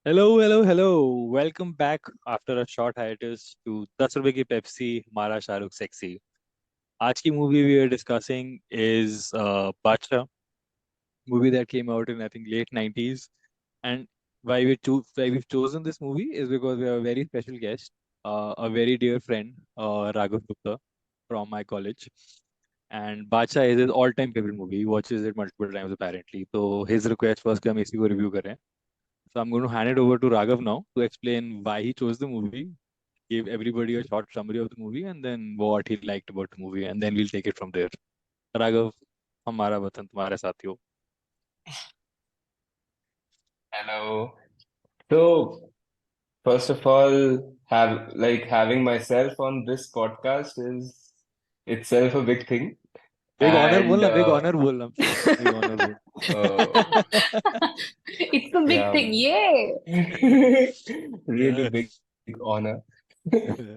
Hello, hello, hello. Welcome back after a short hiatus to 10 रुपए की Pepsi हमारा Shahrukh sexy. आज की movie we are discussing is Baadshah, movie that came out in I think late 90s. And why we've chosen this movie is because we have a very special guest, a very dear friend, Raghav Gupta from my college. And Baadshah is his all-time favorite movie. He watches it multiple times apparently. So his request was कि हम इसी को review करें. So I'm going to hand it over to Raghav now to explain why he chose the movie, give everybody a short summary of the movie, and then what he liked about the movie, and then we'll take it from there. Raghav, हमारा वतन तुम्हारे साथियों. Hello. So, first of all, having myself on this podcast is itself a big thing. Big honor And बोलना, big honor बोल, I'm sure. Big honor बोल. uh, It's a big yeah, thing, yay! really big honor.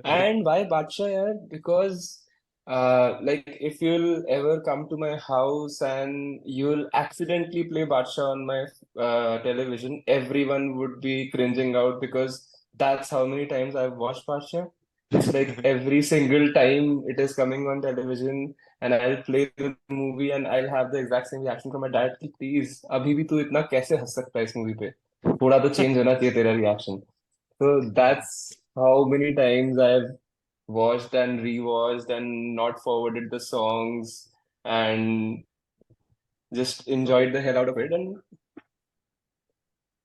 And why Baadshah, yaar? Because if you'll ever come to my house and you'll accidentally play Baadshah on my television, everyone would be cringing out because that's how many times I've watched Baadshah. It's like every single time it is coming on television and I'll play the movie and I'll have the exact same reaction from my dad कि please अभी भी तू इतना कैसे हंस सकता है इस मूवी पे थोड़ा तो चेंज होना चाहिए तेरा reaction. So that's how many times I've watched and rewatched and not forwarded the songs and just enjoyed the hell out of it.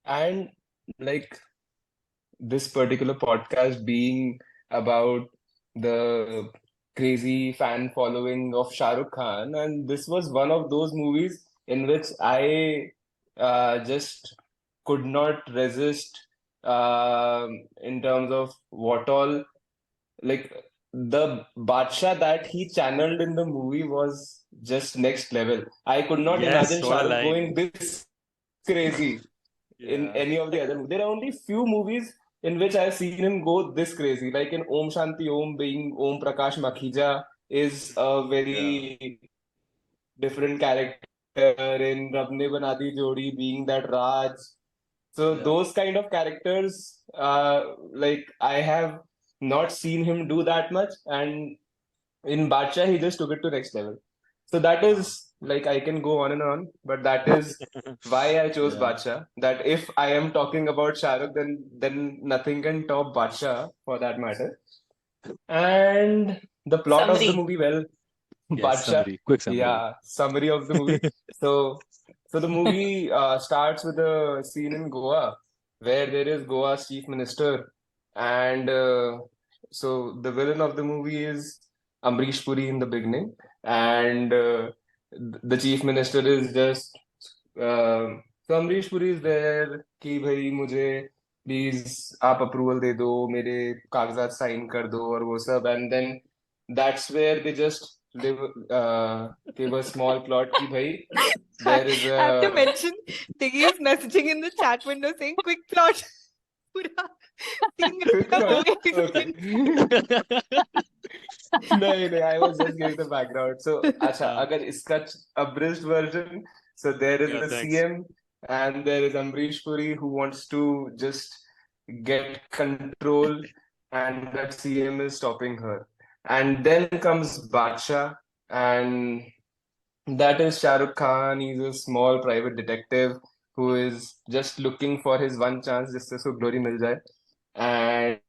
And like this particular podcast being about the crazy fan following of Shah Rukh Khan, and this was one of those movies in which I just could not resist in terms of what all like the Baadshah that he channeled in the movie was just next level. I could not Yes, imagine what Shah a Rukh line. going this crazy in Yeah, any of the other movies. There are only few movies in which I've seen him go this crazy. Like in Om Shanti Om, being Om Prakash Makhija is a yeah, very different character. In Rab Ne Bana Di Jodi, being that Raj. So yeah. those kind of characters, I have not seen him do that much, and in Baadshah he just took it to next level. So that Wow. is like I can go on and on, but that is why I chose Yeah. Baadshah. That if I am talking about Shah Rukh, then nothing can top Baadshah for that matter. And the plot of the Summary. movie, well, Yes, Baadshah, summary, quick summary. yeah, summary of the movie. So, so the movie starts with a scene in Goa where there is Goa's chief minister, and so the villain of the movie is Amrish Puri in the beginning, and the chief minister is just so Amrish Puri is there कि भाई मुझे please आप approval दे दो मेरे कागजात sign कर दो और वो सब and then that's where they just give a small plot कि भाई I there is have to a mention Diggy is messaging in the chat window saying quick plot. पूरा 3 मिनट quick का हो plot. गया एक Okay. सेकंड. नहीं नहीं I was just giving the background. So अच्छा हाँ, अगर इसका abridged version, so there is yeah, the thanks. CM and there is Amrish Puri who wants to just get control and that CM is stopping her. And then comes Baadshah and that is Shah Rukh Khan. He's a small private detective who is just looking for his one chance जिससे उसको glory मिल जाए. And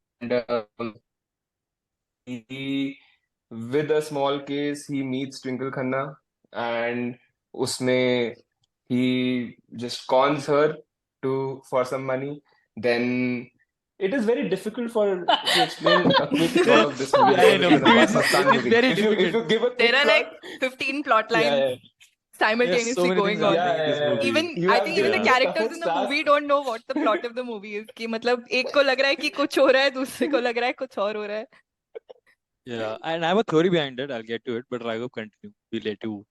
he, with a small case, he meets Twinkle Khanna and उसमें he just cons her to for some money. Then it is very difficult for to explain a quick plot of this movie I because know. it's a Mastán It's movie. very If difficult. you give a There quick are plot, like 15 plot yeah, lines yeah, There's so simultaneously many things going on. happening in this yeah. movie. Even You I have think even the given Yeah. me the characters in toughest the task. movie don't know what the plot of the movie is. कि मतलब एक को लग रहा है कि कुछ हो रहा है दूसरे को लग रहा है कुछ और हो रहा है. Yeah. And I have a theory behind it. I'll get to it, but Raghav, continue. We'll let you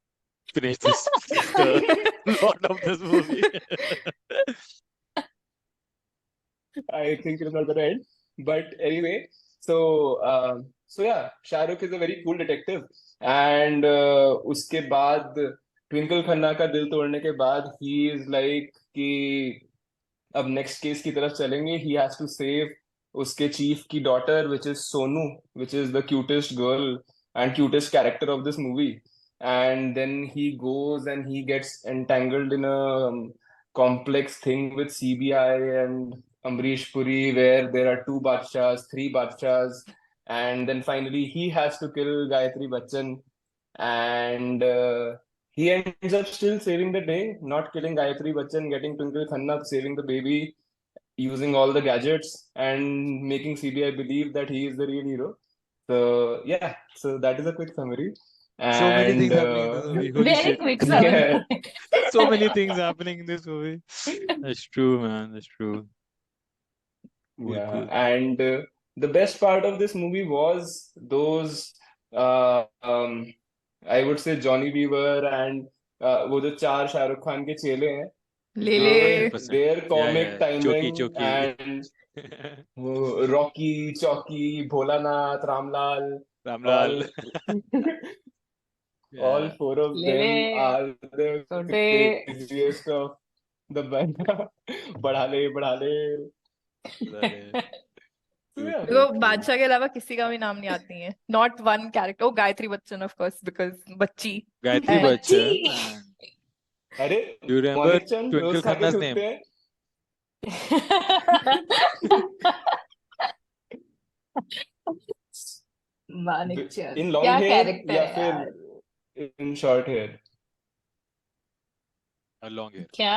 finish this the plot of this movie. I think it's not the end. But anyway, so yeah, Shah Rukh is a very cool detective. And उसके बाद ट्विंकल खन्ना का दिल तोड़ने के बाद he is like कि अब next case की तरफ चलेंगे. ही हैज टू सेव उसके चीफ की daughter, which is Sonu, which is the cutest girl and cutest character of this movie. And then he goes and he gets entangled in a complex thing with CBI and Amrish Puri, where there are two Badshahs, three Badshahs, and then finally he has to kill Gayatri Bachchan. And he ends up still saving the day, not killing Gayatri Bachchan, getting Twinkle Khanna, saving the baby, using all the gadgets, and making CBI believe that he is the real hero. So yeah, so that is a quick summary. So many And things happening in this movie. Holy Very shit. quick yeah, summary. So many things happening in this movie. That's true, man. That's true. Cool, yeah, cool. and the best part of this movie was those, uh, um, I would say Johnny Weaver and वो जो चार शाहरुख खान के चेले हैं, ले ले. 100%. their Yeah, comic yeah. Choki, timing, choki. and वो Rocky, Chalky, Bholanath, Ramlal, Ramlal. all all Yeah. four of ले ले, them are the छोटे. craziest of the bunch. बढ़ा ले. Dale. So True, yeah, देखो true, true. बादशाह के अलावा किसी का भी नाम नहीं आती है. Not one character. Oh Gayatri Bachchan of course because बच्ची. Gayatri And बच्ची. Bachchan. And अरे do you remember मौलिक चंद Twinkle रोज खा के Khanna's छूटते name? हैं. मानिक चंद इन लॉन्ग क्या हेयर कैरेक्टर या है फिर यार. In short hair. Long hair. क्या.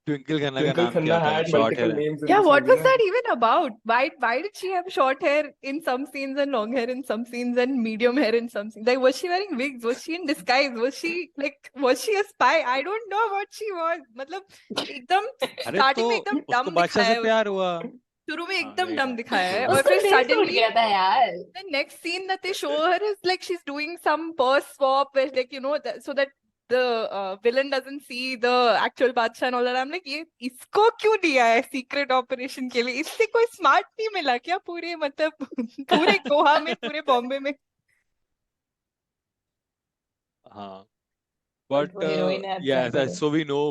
Twinkle Khanna का ट्विंकल नाम क्या खन्ना था? had Short hair multiple है. names in yeah, this what movie was ना. that even about? Why did she have short hair in some scenes and long hair in some scenes and medium hair in some scenes? Like, was she wearing wigs? Was she in disguise? Was she a spy? I don't know what she was. मतलब एकदम अरे तो starting में एकदम उसको डम बादशाह दिखाया से है प्यार उसको. हुआ. शुरू में हाँ एकदम राइट डम हाँ दिखाया है ट्रू. और उसको फिर दिल टूट suddenly गया था यार. the next scene that they show her is like she's doing some purse swap where like so that the villain doesn't see the actual Baadshah and all that. I'm like ये इसको क्यों दिया है secret operation के लिए? इससे कोई smart नहीं मिला क्या पूरे मतलब पूरे गोवा में पूरे बॉम्बे में? हाँ. बट But वो हीरोइन है yeah, trender. so we know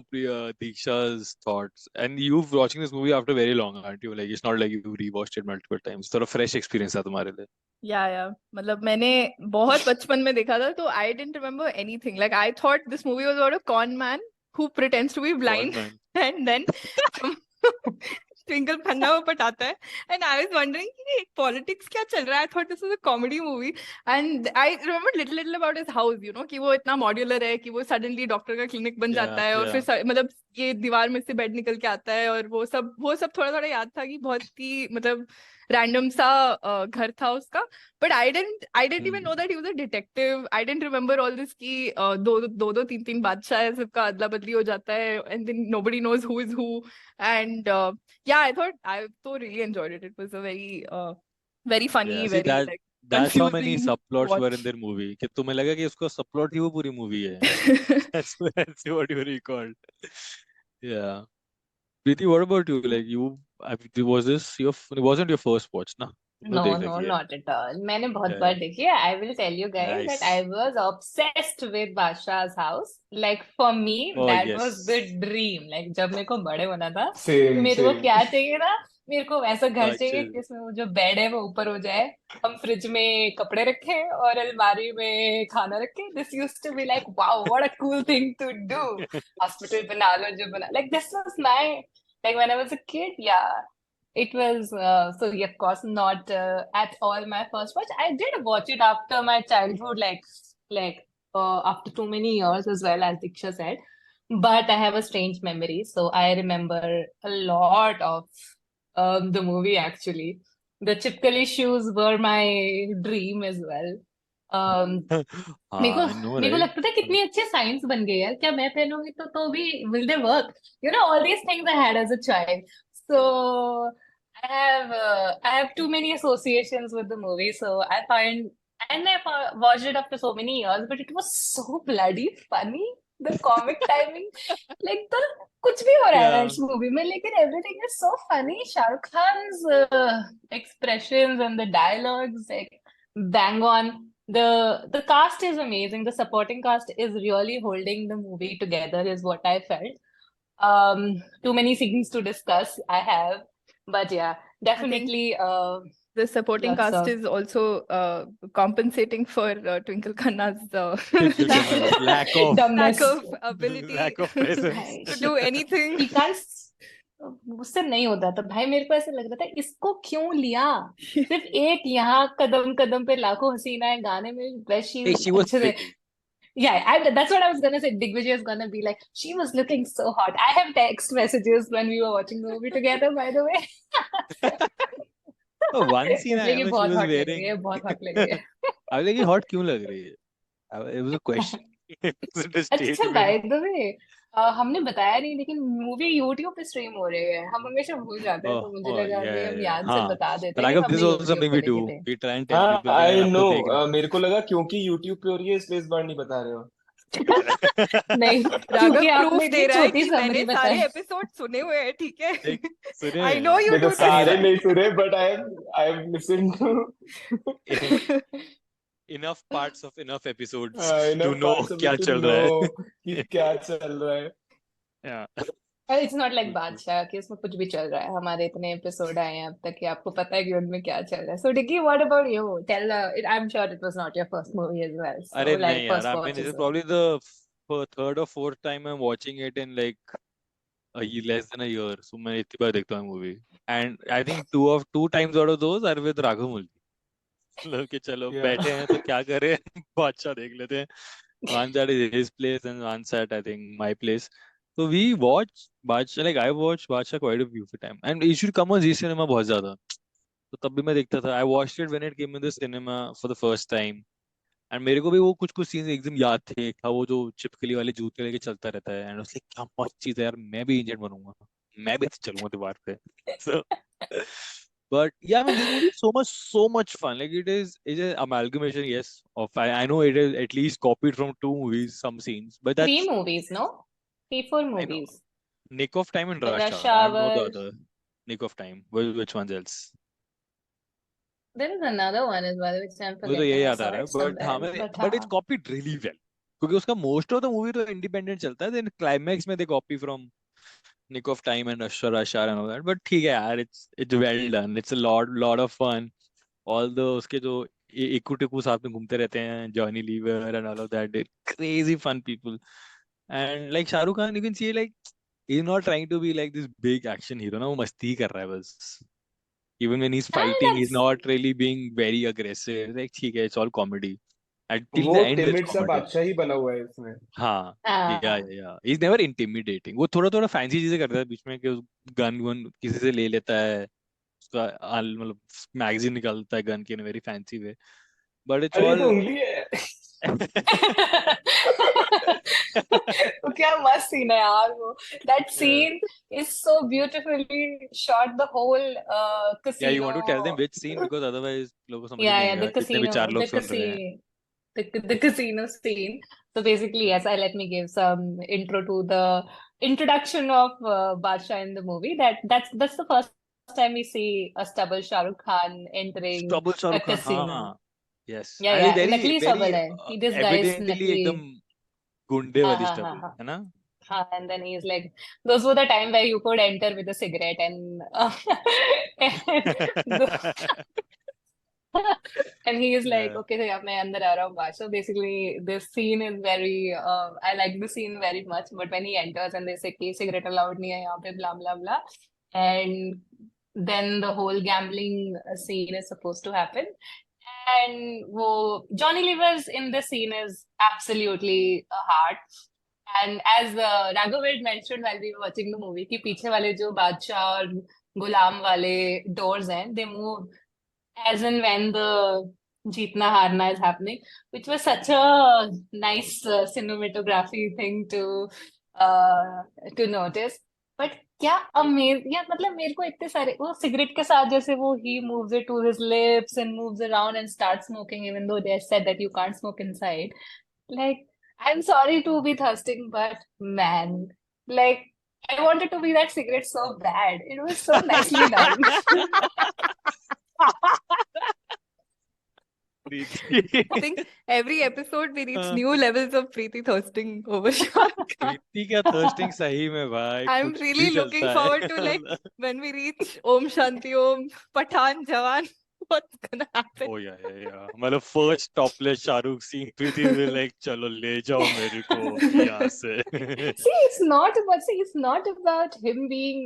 Diksha's thoughts, and you've watching this movie after very long, aren't you? Like it's not like you rewatched it multiple times. Sort of fresh experience था तुम्हारे लिए. या मतलब मैंने बहुत बचपन में देखा था तो I didn't remember anything. Like I thought this movie was about a con man who pretends to be Con blind man. and then Twinkle Khanna वो पटाता है. एंड आई वाज वंडरिंग कि पॉलिटिक्स क्या चल रहा है. I thought this was a comedy movie and I remember little little about his house कि वो इतना मॉड्यूलर है कि वो सडनली डॉक्टर का क्लिनिक बन जाता Yeah, है और yeah. फिर मतलब ये दीवार में से बेड निकल के आता है और वो सब थोड़ा थोड़ा याद था कि बहुत ही मतलब रैंडम सा घर था उसका. But I didn't even know that he was a detective. I didn't remember all this कि दो तीन तीन बादशाह है सबका अदला बदली हो जाता है and then nobody knows who is who. And yeah, I so really enjoyed it. It was a very funny, Yeah, see very that like that's how many confusing subplots were in watch. their movie कि तुम्हें लगा कि उसका subplot ही वो पूरी movie है. That's what you recalled. Yeah. Preeti, what about you? Like was this it wasn't your first watch, ना? तुमने No, देख no, रखी है. not at all. मैंने बहुत Yeah, बार देखी है. I will tell you guys that I nice. was obsessed with Baadshah's house. Like for me, Oh that was the yes. dream. Like जब मेरे को बड़े होना था तो सेम मेरे को सेम. क्या चाहिए ना. मेरे को वैसा घर चाहिए Actually. जिसमें वो जो बेड है वो ऊपर हो जाए. हम फ्रिज में कपड़े रखें और अलमारी में खाना रखें. This used to be like wow, what a cool thing to do. Hospital बना लो जो बना. Like this was my like when I was a kid. Yeah. It was so yeah, of course not at all my first watch. I did watch it after my childhood, like after too many years as well, as Diksha said. But I have a strange memory, so I remember a lot of the movie actually. The Chipkali shoes were my dream as well. Um, मेरे को हाँ, I know, मेरे को right? लगता था कितनी अच्छी science बन गई यार. क्या मैं पहनूंगी तो भी will they work? You know, all these things I had as a child. So I have too many associations with the movie. So I find and watched it after so many years, but it was so bloody funny. The comic timing, like the कुछ भी हो रहा है Yeah. इस movie में, लेकिन everything is so funny. Shah Rukh Khan's expressions and the dialogues, like bang on. The cast is amazing. The supporting cast is really holding the movie together, is what I felt. Too many scenes to discuss I have, but yeah, I think definitely the supporting lots cast of is also compensating for Twinkle Khanna's Twinkle Khanna's lack of lack dumbness. of ability lack of presence. भाई to do anything. he can't उससे नहीं होता था भाई, मेरे को ऐसा लग रहा था इसको क्यों लिया, सिर्फ एक यहाँ कदम कदम पे लाखों हसीना है गाने में, बस शी Hey, she was अच्छे से. pretty. Yeah, that's what I was gonna say. Digvijay is gonna be like, she was looking so hot. I have text messages when we were watching the movie together, by the way. Oh, one scene I इसलिए कि remember she बहुत was hot लग रही है, wearing. बहुत hot लग रही है. I was like, "ये hot क्यों लग रही है?" It was a question. It wasn't a अच्छा, statement. बाय द वे, हमने बताया नहीं लेकिन मूवी यूट्यूब पे स्ट्रीम हो रही है, हम हमेशा भूल जाते हैं, Oh, तो मुझे oh, लगा yeah, कि yeah, हम yeah. याद से हाँ. बता देते हैं कि Raghav, this हमने is also यूट्यूब something पे we देखे do. थे. We try and tell हाँ, people कि आई अगर नो. आपको देखना. मेरे को लगा क्योंकि यूट्यूब पे हो रही है इसलिए इस बार नहीं बता रहे हो. नहीं, राघव क्योंकि प्रूफ आपने दे इतनी रहा है छोटी कि मैंने समरी सारे बताई. एपिसोड सुने हुए हैं, ठीक है. देख सुने आई नो यू देखो, डू सारे दिस. नहीं सुने, but I have listen to enough parts of enough episodes to enough know parts of क्या इट टू चल नो रहा कि है. क्या चल रहा है. Yeah. इट्स नॉट लाइक बादशाह कि उसमें कुछ भी चल रहा है, हमारे इतने एपिसोड आए हैं अब तक कि आपको पता है कि उनमें क्या चल रहा है. So Dicky, what about you, tell. I am sure it was not your first movie as well, अरे सो नहीं लाइक यार, first I mean watch this as is well. probably the third or fourth time I'm watching it in like less than a year. So मैं इतनी बार देखता हूँ movie. And I think two times out of those are with Raghav. मतलब कि चलो या बैठे हैं तो क्या करें बादशाह देख लेते हैं. One at his place and one at I think my place. So we watch Baadshah, like I watched Baadshah quite a few time, and it should come on Z Cinema बहुत ज़्यादा. तो तब भी मैं देखता था. I watched it when it came in the cinema for the first time. And मेरे को भी वो कुछ कुछ सीन्स एकदम याद थे. था वो जो चिपकली वाले जूते लेके चलता रहता है. And उससे क्या मस्त चीज़ है यार, मैं भी इंजन बनूंगा, मैं भी चलूंगा दीवार पे. So but yeah, I mean, this movie is so much fun. Like it is an amalgamation, yes, of I know it is at least copied from two movies, some scenes, but Three that's movies, no? Three, four I know. movies. Nick of Time and The Rush Rush Hour. I don't know the Hour. other Nick of Time. Which ones else? There is another one as well, which I'm मुझे तो ये forgetting. I याद आ saw रहा है, it but हाँ somewhere. मैं But but it's हाँ. copied really well. क्योंकि उसका most of the movie तो independent चलता है, then climax में they copy from Nick of Time and Rush Hour and all that. But ठीक है यार, it's well done. It's a lot of fun. All the उसके जो इक्कू टिक्कू साथ में घूमते रहते हैं, Johnny Lever and all of that, they're crazy fun people. And like Shah Rukh Khan, you can see like he's not trying to be like this big action hero ना, वो मस्ती ही कर रहा है बस. Even when he's Ah, fighting, he's that's. not really being very aggressive. Like ठीक है, it's all comedy. Until वो the end, it's टिमिड सा comedy. बादशाह ही बना हुआ है इसमें. हाँ, Ah. या he's never intimidating. वो थोड़ा थोड़ा फैंसी चीजें करता है बीच में, कि गन वन किसी से ले लेता है, उसका मतलब मैगजीन निकालता है गन की in very fancy way, but it's अरे ये तो ऑल. उंगली है. वो क्या मस्त सीन है यार वो. That scene is so beautifully shot. The whole yeah you want to tell them casino. Which scene, because otherwise लोगों को समझ Yeah, नहीं yeah, आएगा, the जितने भी casino, चार लोग the सुन रहे हैं. casino, the casino scene. So basically, yes, I let me give some intro to the introduction of Baadshah in the movie. That's the first time we see a stubble Shah Rukh Khan entering stubble a Shahrukh Khan, casino. हाँ. Yes, Yeah, and yeah, very नकली very stubble है. He disguised evidently नकली. एकदम गुंडे हाँ वाली हाँ हाँ स्टबल हाँ है ना. हाँ. And then he's like, those were the time where you could enter with a cigarette and and, the, and he is like, Yeah. okay, so मैं अंदर आ रहा हूँ बाहर. So basically, this scene is very, I like the scene very much. But when he enters and they say कि cigarette allowed नहीं है यहाँ पे, blah blah blah, and then the whole gambling scene is supposed to happen. And वो Johnny Lever's in this scene is absolutely a heart. And as Raghav had mentioned while we were watching the movie, कि पीछे वाले जो बादशाह और गुलाम वाले doors हैं, they move as and when the jeetna harna is happening, which was such a nice cinematography thing uh, to notice. But क्या amaze या मतलब मेरे को इतने सारे वो सिगरेट के साथ जैसे वो he moves it to his lips and moves around and starts smoking even though they said that you can't smoke inside. Like, I'm sorry to be thirsting, but man, like, I wanted to be that cigarette so bad. It was so nicely done. Preeti I think every episode we reach हाँ, new levels of Preeti thirsting over Shah Rukh Khan. प्रीति का thirsting सही में भाई I'm कुछ भी really looking चलता forward to है like when we reach Om Shanti Om, Pathan, Jawan, what's gonna happen? ओ या मतलब फर्स्ट टॉपलेस शाहरुख सीन प्रीति भी लाइक चलो ले जाओ मेरे को यहाँ से it's not about him being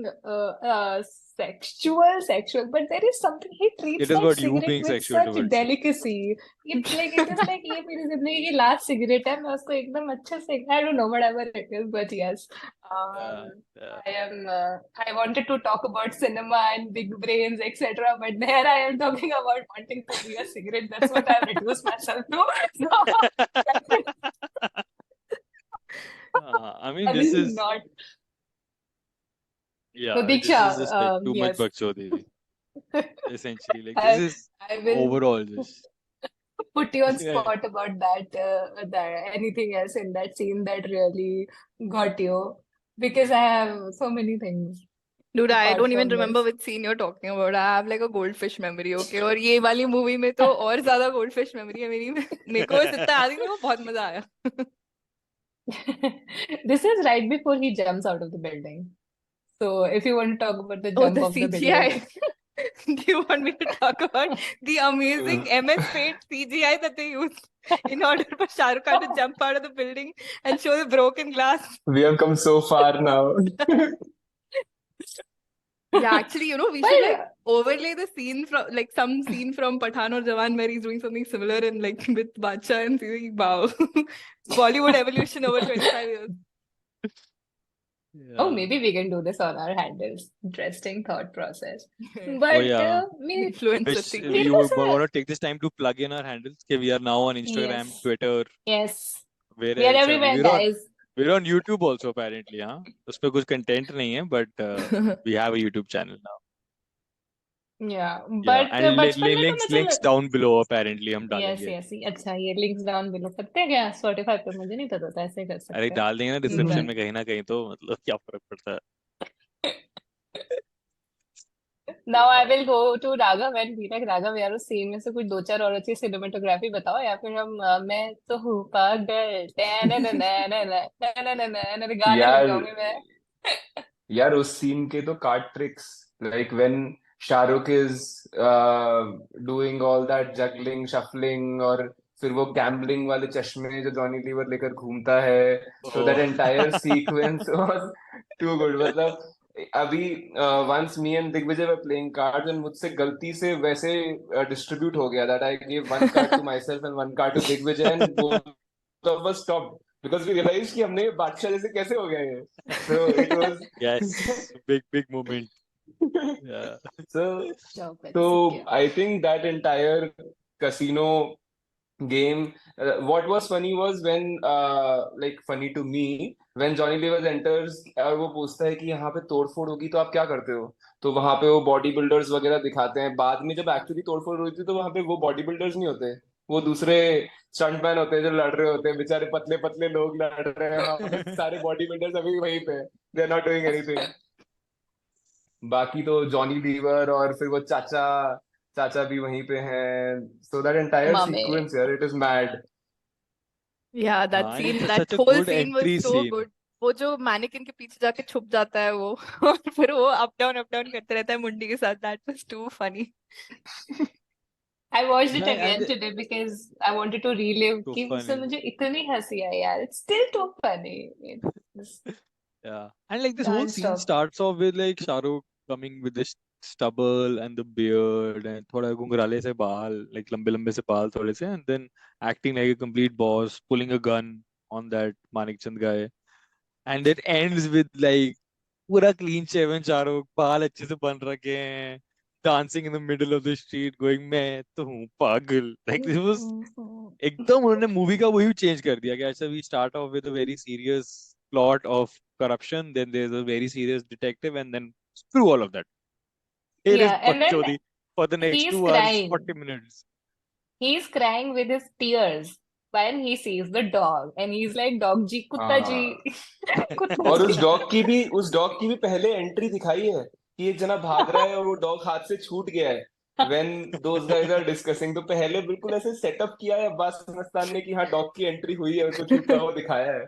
sexual, but there is something he treats it is that about you cigarette being with sexual such towards delicacy. It is like ये मेरी जिंदगी की लास्ट सिगरेट है, मैं उसको एकदम अच्छे से, I don't know whatever it is, but yes. Um, I wanted to talk about cinema and big brains, etc. But there I am talking about wanting to be a cigarette. That's what I've reduced myself to. I mean This this is is not. yeah So this is just like too much yes, bakchodi essentially like this is I will overall just put you on yeah. spot about that anything else in that scene that really got you, because I have so many things Dude, I apart don't even from remember this. which scene you're talking about. I have like a goldfish memory, okay? और ये वाली movie में तो और ज्यादा goldfish memory है मेरी. मेरे को बस इतना याद है कि वो बहुत मजा आया. This is right before he jumps out of the building. So if you want to talk about the Oh, jump the of the CGI. building, Do you want me to talk about the amazing MS Paint CGI that they used in order for Shah Rukh Khan to jump out of the building and show the broken glass? We have come so far now. Yeah, actually, we should like overlay the scene from like some scene from Pathan or Jawan where he's doing something similar and like with Baadshah and see, wow, Bollywood evolution over 25 years. oh, Yeah. maybe we can do this on our handles. Interesting thought process. Oh But yeah. Influencer Which thing. it we was want to take this time to plug in our handles. Okay, we are now on Instagram, yes, Twitter. yes, Where we are else? everywhere, guys. We're on YouTube also apparently. हाँ, उस पे कुछ content नहीं है, but we have a YouTube channel now. Yeah, Yeah, but and बचपन में तो links मुझे down below apparently हम yes, डालेंगे. yes, अच्छा, ये links down below करते हैं क्या? Spotify पे मुझे नहीं पता था, ऐसे कर अरे सकते हैं. डाल देंगे ना डिस्क्रिप्शन But में कहीं ना कहीं तो मतलब क्या फर्क पड़ता है. now I will go to Raghav and be like, Raghav यार उस सीन में से कुछ दो चार और अच्छी cinematography बताओ, या फिर हम मैं तो हूँ पागल गाने लग यार जाऊंगी मैं. यार उस सीन के तो card tricks, like when Shahrukh is doing all that juggling shuffling, और फिर वो गैम्बलिंग वाले चश्मे जो जॉनी लीवर लेकर घूमता है, तो that entire sequence was too good. मतलब अभी once me and Digvijay were playing cards and मुझसे गलती से वैसे डिस्ट्रीब्यूट हो गया that I give one card to myself and one card to Digvijay, and both of us stopped because we realise कि हमने बादशाह जैसे कैसे हो गया ये. So it was Yes, big moment. Yeah. so so I think that entire casino game, what was funny was when like funny to me when Johnny Lever enters और वो पूछता है कि यहाँ पे तोड़फोड़ होगी तो आप क्या करते हो, तो वहां पे वो बॉडी बिल्डर्स वगैरह दिखाते हैं. बाद में जब एक्चुअली तोड़फोड़ हुई थी तो वहां पे वो बॉडी बिल्डर्स नहीं होते, वो दूसरे स्टंटमैन होते हैं जो लड़ रहे होते हैं, बेचारे पतले पतले लोग लड़ रहे हैं वहां पे. सारे बॉडी बिल्डर्स अभी वहीं पे, they are not doing anything. बाकी तो जॉनी लीवर और फिर वो चाचा चाचा भी वहीं पे हैं. सो दैट एंटायर मामे. सीक्वेंस यार, it is mad. Yeah, that हाँ, scene, it's that such a whole good scene was entry so scene. good. वो जो मैनेकिन के पीछे जाके छुप जाता है वो और फिर वो अप डाउन करते रहता है मुंडी के साथ. That was too funny. I watched it Yeah, again and today because I wanted to relive so कि उससे funny. मुझे इतनी हंसी आई यार. It's still too funny. It's Yeah, and like this whole can't scene stop. starts off with like Shah Rukh coming with this stubble and the beard and थोड़ा घुंघराले से बाल, like लंबे लंबे से बाल थोड़े से, and then acting like a complete boss, pulling a gun on that Manik Chand guy, and it ends with like पूरा clean shaven शाहरुख, बाल अच्छे से बन रखे हैं, dancing in the middle of the street, going मैं तो हूँ पागल. Like this was एकदम उन्होंने मूवी का वही चेंज कर दिया कि अच्छा we start off with a very serious plot of corruption, then there's a very serious detective, and then screw all of that. Here is Yeah, and then Bakchodi for the next he's 2 hours, crying. 40 minutes. He's crying with his tears when he sees the dog, and he's like, "Dog ji, kutta ji, kutta और ji." उस dog की भी पहले entry दिखाई है कि एक जना भाग रहा है और वो डॉग हाथ से छूट गया है, when those guys are discussing, तो पहले बिल्कुल ऐसे सेटअप किया है अब्बास मस्तान ने कि हाँ डॉग की एंट्री हुई है, कुछ उसका वो दिखाया है.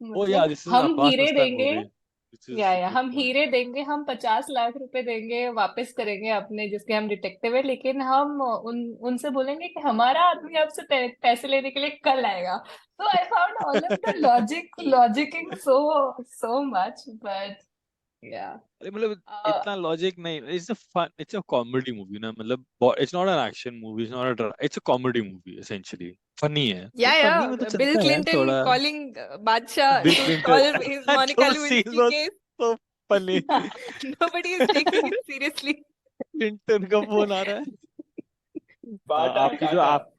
Oh yeah, मतलब this is हम Abbas हीरे Mastan देंगे, movie, which या is a good हम point. हीरे देंगे, हम 50 लाख रुपए देंगे, वापस करेंगे अपने जिसके हम डिटेक्टिव है, लेकिन हम उनसे बोलेंगे कि हमारा आदमी आपसे पैसे लेने के लिए कल आएगा. तो I found all of the logicking so much, but yeah. अरे मतलब इतना लॉजिक नहीं, it's a fun, it's a comedy movie ना, मतलब it's not an action movie, it's not a, it's a comedy movie essentially. Funny है तो funny में तो Yeah, Bill चलता है यार Clinton थोड़ा. calling Baadshah bill to Clinton solve his Monica जो सीन Lewinsky वो case. तो funny. Nobody is taking it seriously. Clinton का फोन आ रहा है. बाटा आपकी जो टाटा. आप,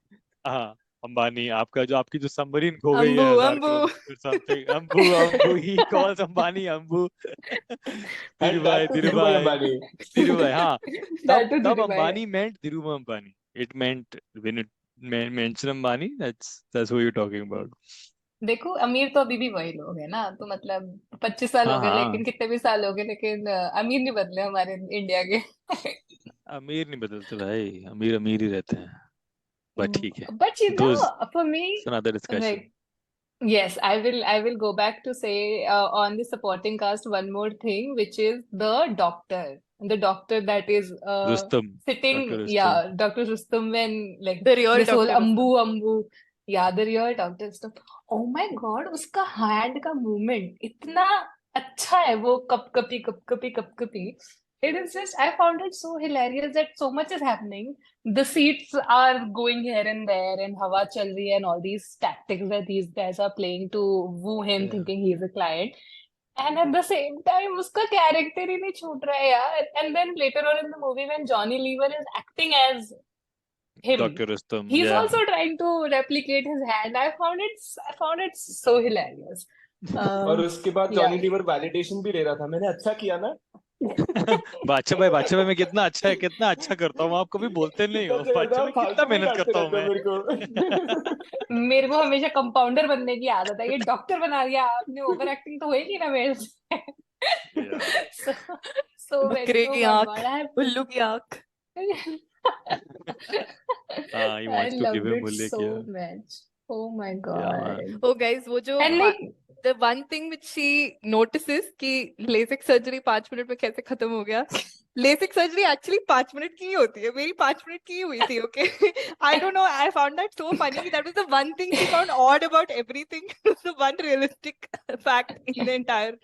हाँ, अंबानी, आपका जो, आपकी जो सबमरीन खो गई Ambu, है 1000 Ambu. Kilometre something. Ambu, Ambu he calls Ambani Ambu. Dhiru And भाई, that to धीरू Dhirubhai भाई, Ambani. धीरू भाई, हाँ. तब दैट टू तब धीरू भाई. Ambani meant Dhiru Ambani. It meant when it mentioned Ambani, that's who you're talking about. देखो अमीर तो अभी भी वही लोग है ना, तो मतलब 25 साल हाँ हो गए, हाँ, लेकिन कितने भी साल हो गए, लेकिन अमीर नहीं बदले हमारे इंडिया के. अमीर नहीं बदलते भाई, अमीर अमीर ही रहते हैं. बट ठीक है, बट यू नो, दोस्त, for me, another discussion. like, yes, I will go back to say on the supporting cast one more thing, which is the doctor. The doctor that is Rustam, sitting, Dr. Rustam. yeah, Dr. Rustam, when like The real this whole Dr. Ambu Rustam. Ambu, yeah, the real Dr. Rustam. Oh my God, उसका hand का movement इतना अच्छा है, वो cup कपी. It is just, I found it so hilarious that so much is happening. The seats are going here and there, and हवा चल रही है, and all these tactics that these guys are playing to woo him, Yeah. thinking he's a client. And at the same time, उसका character ही नहीं छूट रहा है यार. And then later on in the movie, when Johnny Lever is acting as him, Dr. Rustam, he's yeah. also trying to replicate his hand. I found it so hilarious. और उसके बाद Yeah. Johnny liver validation भी ले रहा था, मैंने अच्छा किया ना. बादशाह भाई कितना अच्छा है, कितना अच्छा करता हूँ, आप कभी बोलते नहीं कितना हो. बादशाह भाई कितना फालतू में मेहनत डांटते करता हूँ रहते हो मैं. मेरे को. मेरे को हमेशा कंपाउंडर बनने की आदत है, ये डॉक्टर बना दिया आपने, ओवर एक्टिंग तो होएगी ना मेरे से. Yeah. so so very, बकरे oh की my आंख, God, उल्लू की आंख. He I wants to give loved him it मूल्य so किया. much. Oh my Yeah, man. God. Oh guys, वो जो And like, the one thing which she notices कि लेसिक सर्जरी 5 मिनट में कैसे खत्म हो गया. लेसिक सर्जरी एक्चुअली 5 मिनट की ही होती है, मेरी 5 मिनट की ही हुई थी. Okay, I don't no, I found that so funny. That was the one thing she found odd about everything. The one realistic fact in the entire.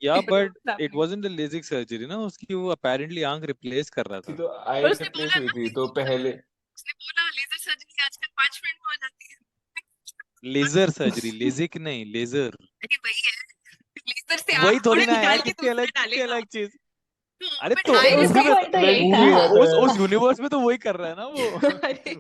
Yeah, but it wasn't the LASIK surgery ना, उसकी वो apparently आंख replace कर रहा थी था. तो आई पर उसने रिप्लेस बोला हुई ना, थी तो पहले. उसने बोला लेजर सर्जरी आजकल 5 मिनट में हो जाती है. लेजर सर्जरी, लेजिक नहीं, लेजर. अरे वही है, लेजर से वही आंख थोड़ी थोड़ी ना निकाल यार, के कितनी दूसरे अलग, कितनी डालेगा. अलग चीज. अरे बट तो आई तो उसका मूवी में, पॉइंट तो यही मूवी था. याद है. उस यूनिवर्स में तो वही कर रहा है ना वो. अरे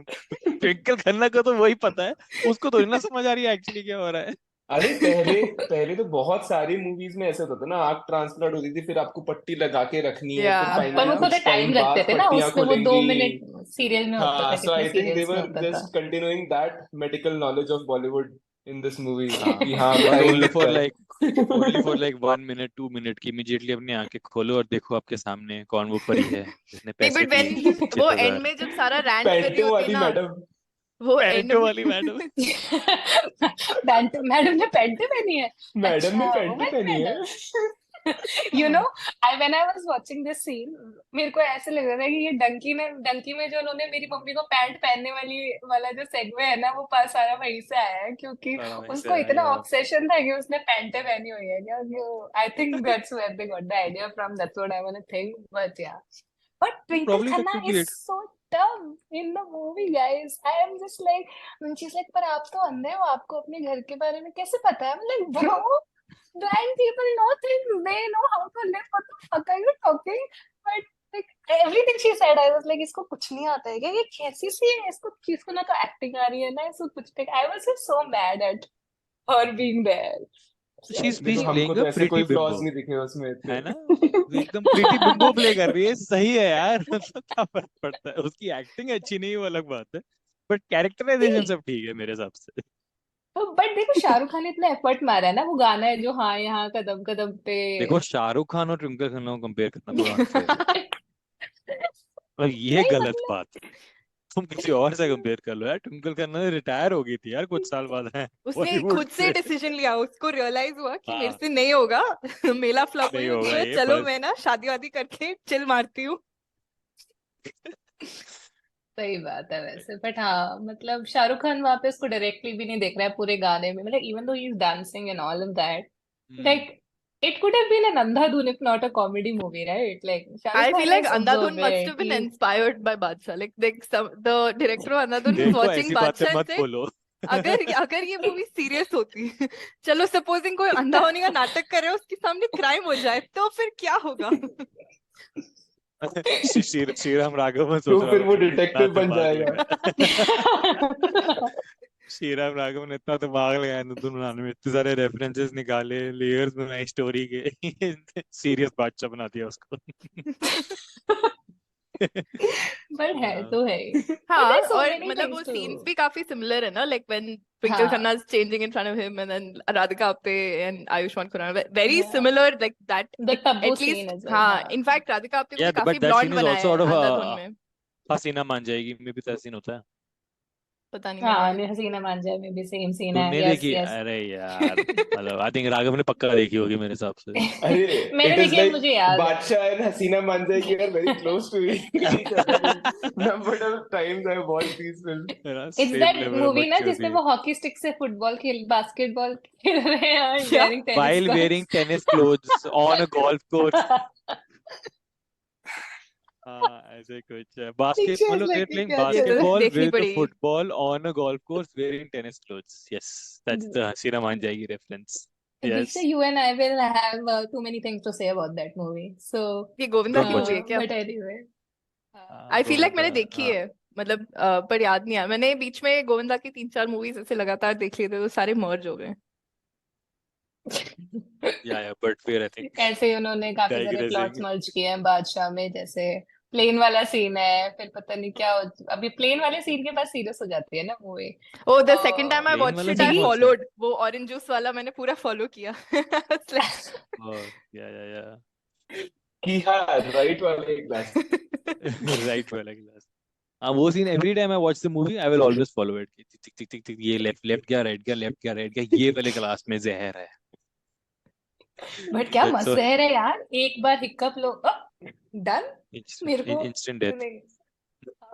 ट्विंकल खन्ना को तो वही पता है, उसको तो ना समझ आ रही है एक्चुअली क्या हो रहा है. अरे पहले पहले तो बहुत सारी मूवीज में ऐसा होता था ना, आंख ट्रांसप्लांट होती थी, फिर आपको पट्टी लगा के रखनी है, फिर या पर फाइनली वो थोड़ा कुछ टाइम टाइम रखते बाद थे ना, पट्टियां उसमें वो खुलेंगी. 2 मिनट सीरियल में होता हाँ, था, सो कितने आई थिंक दे सीरियल्स में वर होता था. Just continuing that medical knowledge of Bollywood in this movie हाँ, कि हाँ अब बट टाइम दिखता है. Only for like 1 minute 2 minute की, इमीडिएटली अपनी आंखें खोलो और देखो आपके सामने कौन वो परी है जिसने नहीं, पैसे बट दिए व्हेन वो एंड 25,000. में जब सारा रैंट कर रही पैंटों होती है वाली ना, मैडम. वो एंड पैंटो में वाली मैडम. मैडम ने पैंट पहनी है. मैडम ने अच्छा, पैंट वुमेन पहनी है. Madam. You know, I when I was watching this scene, मेरे को ऐसे लग रहा था कि ये डंकी में जो उन्होंने मेरी मम्मी को पैंट पहनने वाला जो सेगवे है ना, वो सारा वहीं से आया है, क्योंकि सारा वहीं से उसको आया इतना यार. ऑब्सेशन था कि उसने पैंटें पहनी हुई है क्या. I think that's where they got the idea from, that's what I want to think, but yeah. But Twinkle Probably that Khanna could be is it. so dumb in the movie, guys. I am just like, when she's like, पर आप तो अंधे हो, आपको अपने घर के बारे में कैसे पता है? I'm like, bro, blind people know things. They know how to live. What the fuck are you talking? But like everything she said, I was like, इसको कुछ नहीं आता है क्या? ये कैसी सी है? इसको ना तो एक्टिंग आ रही है ना इसको कुछ नहीं. I was just so mad at her being there. It's She's like, देखो हमको playing तो a ऐसे pretty कोई फ्लॉज bimbo, नहीं दिखे उसमें है इतने. ना. वो एकदम प्रीटी बिम्बो प्ले कर रही है, सही है यार. मतलब क्या फर्क पड़ता है, उसकी एक्टिंग अच्छी नहीं है वो अलग बात है, बट कैरेक्टराइजेशन see, सब ठीक है मेरे हिसाब से. बट देखो शाहरुख खान ने इतना एफर्ट मारा है ना, वो गाना है जो हाँ यहाँ कदम कदम पे. देखो शाहरुख खान और ट्विंकल खन्ना को कंपेयर करना थोड़ा अनफेयर है. और ये नहीं गलत मतलब बात। तुम किसी और से कंपेयर कर लो यार, ट्विंकल खन्ना रिटायर हो गई थी यार कुछ साल बाद है उसने बॉलीवुड खुद से से। डिसीजन लिया, उसको रियलाइज हुआ कि मेरे हाँ, से नहीं होगा। मेला फ्लॉप हुई नहीं होगी होगा तो ये चलो बस। मैं ना शादी वादी करके चिल मारती हूँ। सही बात है वैसे, बट हाँ मतलब शाहरुख खान वहां पे उसको डायरेक्टली भी नहीं देख रहा है पूरे गाने में, मतलब even though he is dancing and all of that, hmm. Like it could have been an andhadhun if not a comedy movie, right? Like Shahrukh I feel Khan like is Andhadhun must have observant. been He's inspired by Baadshah. Like the director of Andhadhun was देखो watching ऐसी बातें Baadshah and मत said, बोलो अगर अगर ये movie serious होती, चलो सपोजिंग कोई अंधा होने का नाटक कर रहा है, उसके सामने क्राइम हो जाए तो फिर क्या होगा? श्रीराम राघव में तो सोच रहा फिर था वो तुमने इतना डिटेक्टिव बन दिमाग जाएगा। लगाया श्रीराम राघव ने इतना दिमाग लगाया नदुन बनाने में, इतने सारे रेफरेंसेस निकाले, लेयर्स बनाए स्टोरी के सीरियस बादशाह बना दिया उसको but है हाँ तो है ही, but हाँ, there's so और many मतलब वो things to, सीन्स भी काफी सिमिलर है ना, लाइक व्हेन ट्विंकल खन्ना हाँ is changing in front of him and then Radhika Apte and Ayushmann Khurrana, very yeah, similar like that, the taboo scene at least as well, हाँ, हाँ इनफैक्ट राधिका आप्टे को या भी काफी but that blonde scene is बनाया आल्सो है आउट अंधाधुन ऑफ में। हसीना मान जाएगी में भी तो सीन होता है। पता नहीं हाँ, मैंने। हसीना मान जाए में भी सेम सीन है, तूने यस देखी? यस। अरे यार, मतलब आई थिंक राघव ने पक्का देखी होगी मेरे हिसाब से। अरे मैंने इट इज देखी है, लाइक मुझे याद है। बादशाह and Haseena Maan Jaayegi are very close to each other in number of times I watch these films. It's same that level of movie ना जिसमें बकचोदी। वो हॉकी स्टिक से फुटबॉल खेल बास्केटबॉल खेल रहे हैं क्या? Wearing tennis While wearing shorts. tennis clothes on a golf course। हाँ ऐसे कुछ है, बास्केट पिक्चर्स मतलब they're लेके playing क्या ये चल तो रहा है? basketball देखनी with a पड़ेगी। football on a golf course wearing tennis clothes, yes, that's the हसीना मान जाएगी reference, Disha, yes। you and I will have too many things to say about that movie. So, ये गोविंदा की movie है क्या? but anyway, I feel like मैंने गोविंदा। देखी है, मतलब पर याद नहीं आया। मैंने बीच में गोविंदा की 3-4 मूवीज ऐसे लगातार देख लिए थे तो सारे मर्ज हो गए। या but फिर I think ऐसे ही उन्होंने काफी सारे प्लॉट्स digressing। मर्ज किए हैं बादशाह में, जैसे प्लेन वाला सीन है, फिर पता नहीं क्या अभी प्लेन वाले सीन के बाद सीरियस हो जाती है ना movie. Oh the second time I plain watched वाला इट सीन आई कौन सा है? फॉलोड, वो ऑरेंज जूस वाला मैंने पूरा फॉलो किया। या कि हाँ राइट वाले क्लास। राइट वाला गिलास। हाँ वो scene every time I watch the movie I will always follow it, tick tick tick tick tick, ये लेफ्ट लेफ्ट गया, राइट गया, लेफ्ट गया, राइट गया, ये वाले क्लास में जहर है। बट क्या दैट्स मस्त सो शहर है यार, एक बार हिक्कप लो डन। मेरे को इंस्टेंट डेथ। नहीं,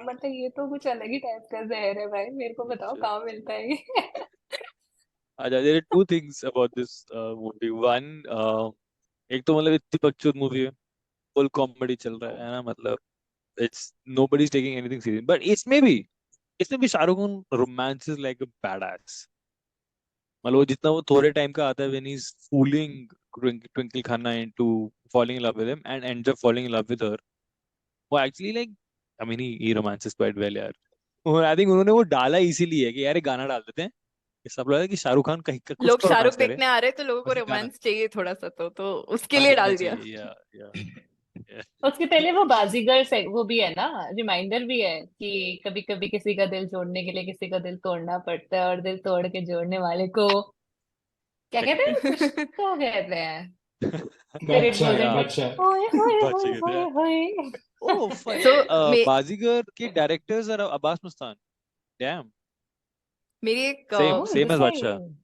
मतलब ये तो कुछ अलग ही टाइप का जहर है भाई, मेरे को बताओ कहाँ मिलता है ये। अच्छा, there are two things about this movie. One, एक तो मतलब इतनी बकचोद मूवी है, फुल कॉमेडी चल रहा है ना, मतलब it's nobody is taking anything serious, but इसमें भी Shahrukh Khan romances like a badass। मतलब वो जितना वो थोड़े टाइम का आता है when he's fooling Twinkle Khanna into falling in love with him and ends up falling in love with her, वो actually like I mean he romances quite well यार। और आई थिंक उन्होंने वो डाला इसीलिए कि यार ये गाना डाल देते हैं, ये सब लोग कि शाहरुख खान कहीं का कुछ लोग तो शाहरुख रोमांस करे, देखने आ रहे तो लोगों को बस ये गाना रोमांस चाहिए थोड़ा सा, तो उसके बस लिए इतना डाल दिया। चाहिए। या उसके पहले वो बाजीगर से वो भी है ना, रिमाइंडर भी है कि कभी कभी किसी का दिल जोड़ने के लिए किसी का दिल तोड़ना पड़ता है, और दिल तोड़ के जोड़ने वाले को क्या कहते हैं, कुछ तो कहते हैं, फिर इट गोज बादशाह इनटू बादशाह। होए होए बादशाह होए कहते होए हैं। होए। ओह फनी, सो मे बाजीगर के डायरेक्टर्स और अब्बास मस्तान, डैम, मेरी एक same oh same the age Baadshah. Same.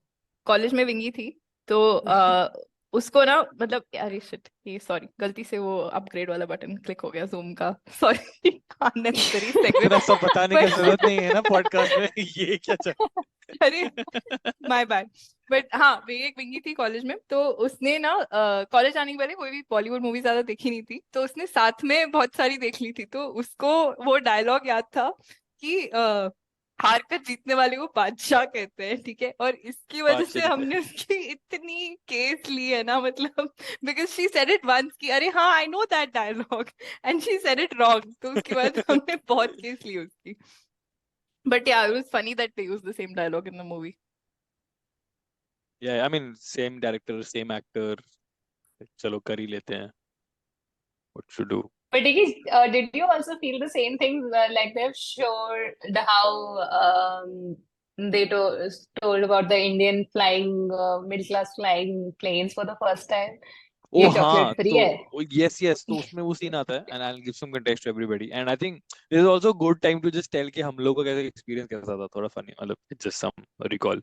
College में विंगी थी, तो उसको ना मतलब अरे शिट, ये सॉरी गलती से वो अपग्रेड वाला बटन क्लिक हो गया जूम का, सॉरी अननेसेसरी सेगवे। इतना सब बताने की पर जरूरत नहीं है ना पॉडकास्ट में ये क्या चल अरे माय बैड। बट हाँ, वे एक विंगी थी कॉलेज में, तो उसने ना कॉलेज आने के पहले कोई भी बॉलीवुड मूवी ज्यादा देखी नहीं थी, तो उसने साथ में बहुत सारी देख ली थी, तो उसको वो डायलॉग याद था कि हार कर जीतने वाले को बादशाह कहते हैं, ठीक है, और इसकी वजह बादशाह से कहते हैं। हमने उसकी इतनी केस ली है ना, मतलब because she said it once कि अरे हाँ I know that dialogue and she said it wrong, तो उसके बाद हमने बहुत केस ली उसकी। But yeah, it was funny that they used the same dialogue in the movie. या I mean same director same actor, चलो कर ही लेते हैं, what to do. But did you also feel the same thing? Like they've showed how told about the Indian flying middle class flying planes for the first time. ओ ये हाँ, chocolate free है। तो yes yes, तो उसमें वो scene आता है and I will give some context to everybody and I think this is also good time to just tell कि हम लोग का कैसा एक्सपीरियंस कैसा था, थोड़ा फनी, मतलब just some recall.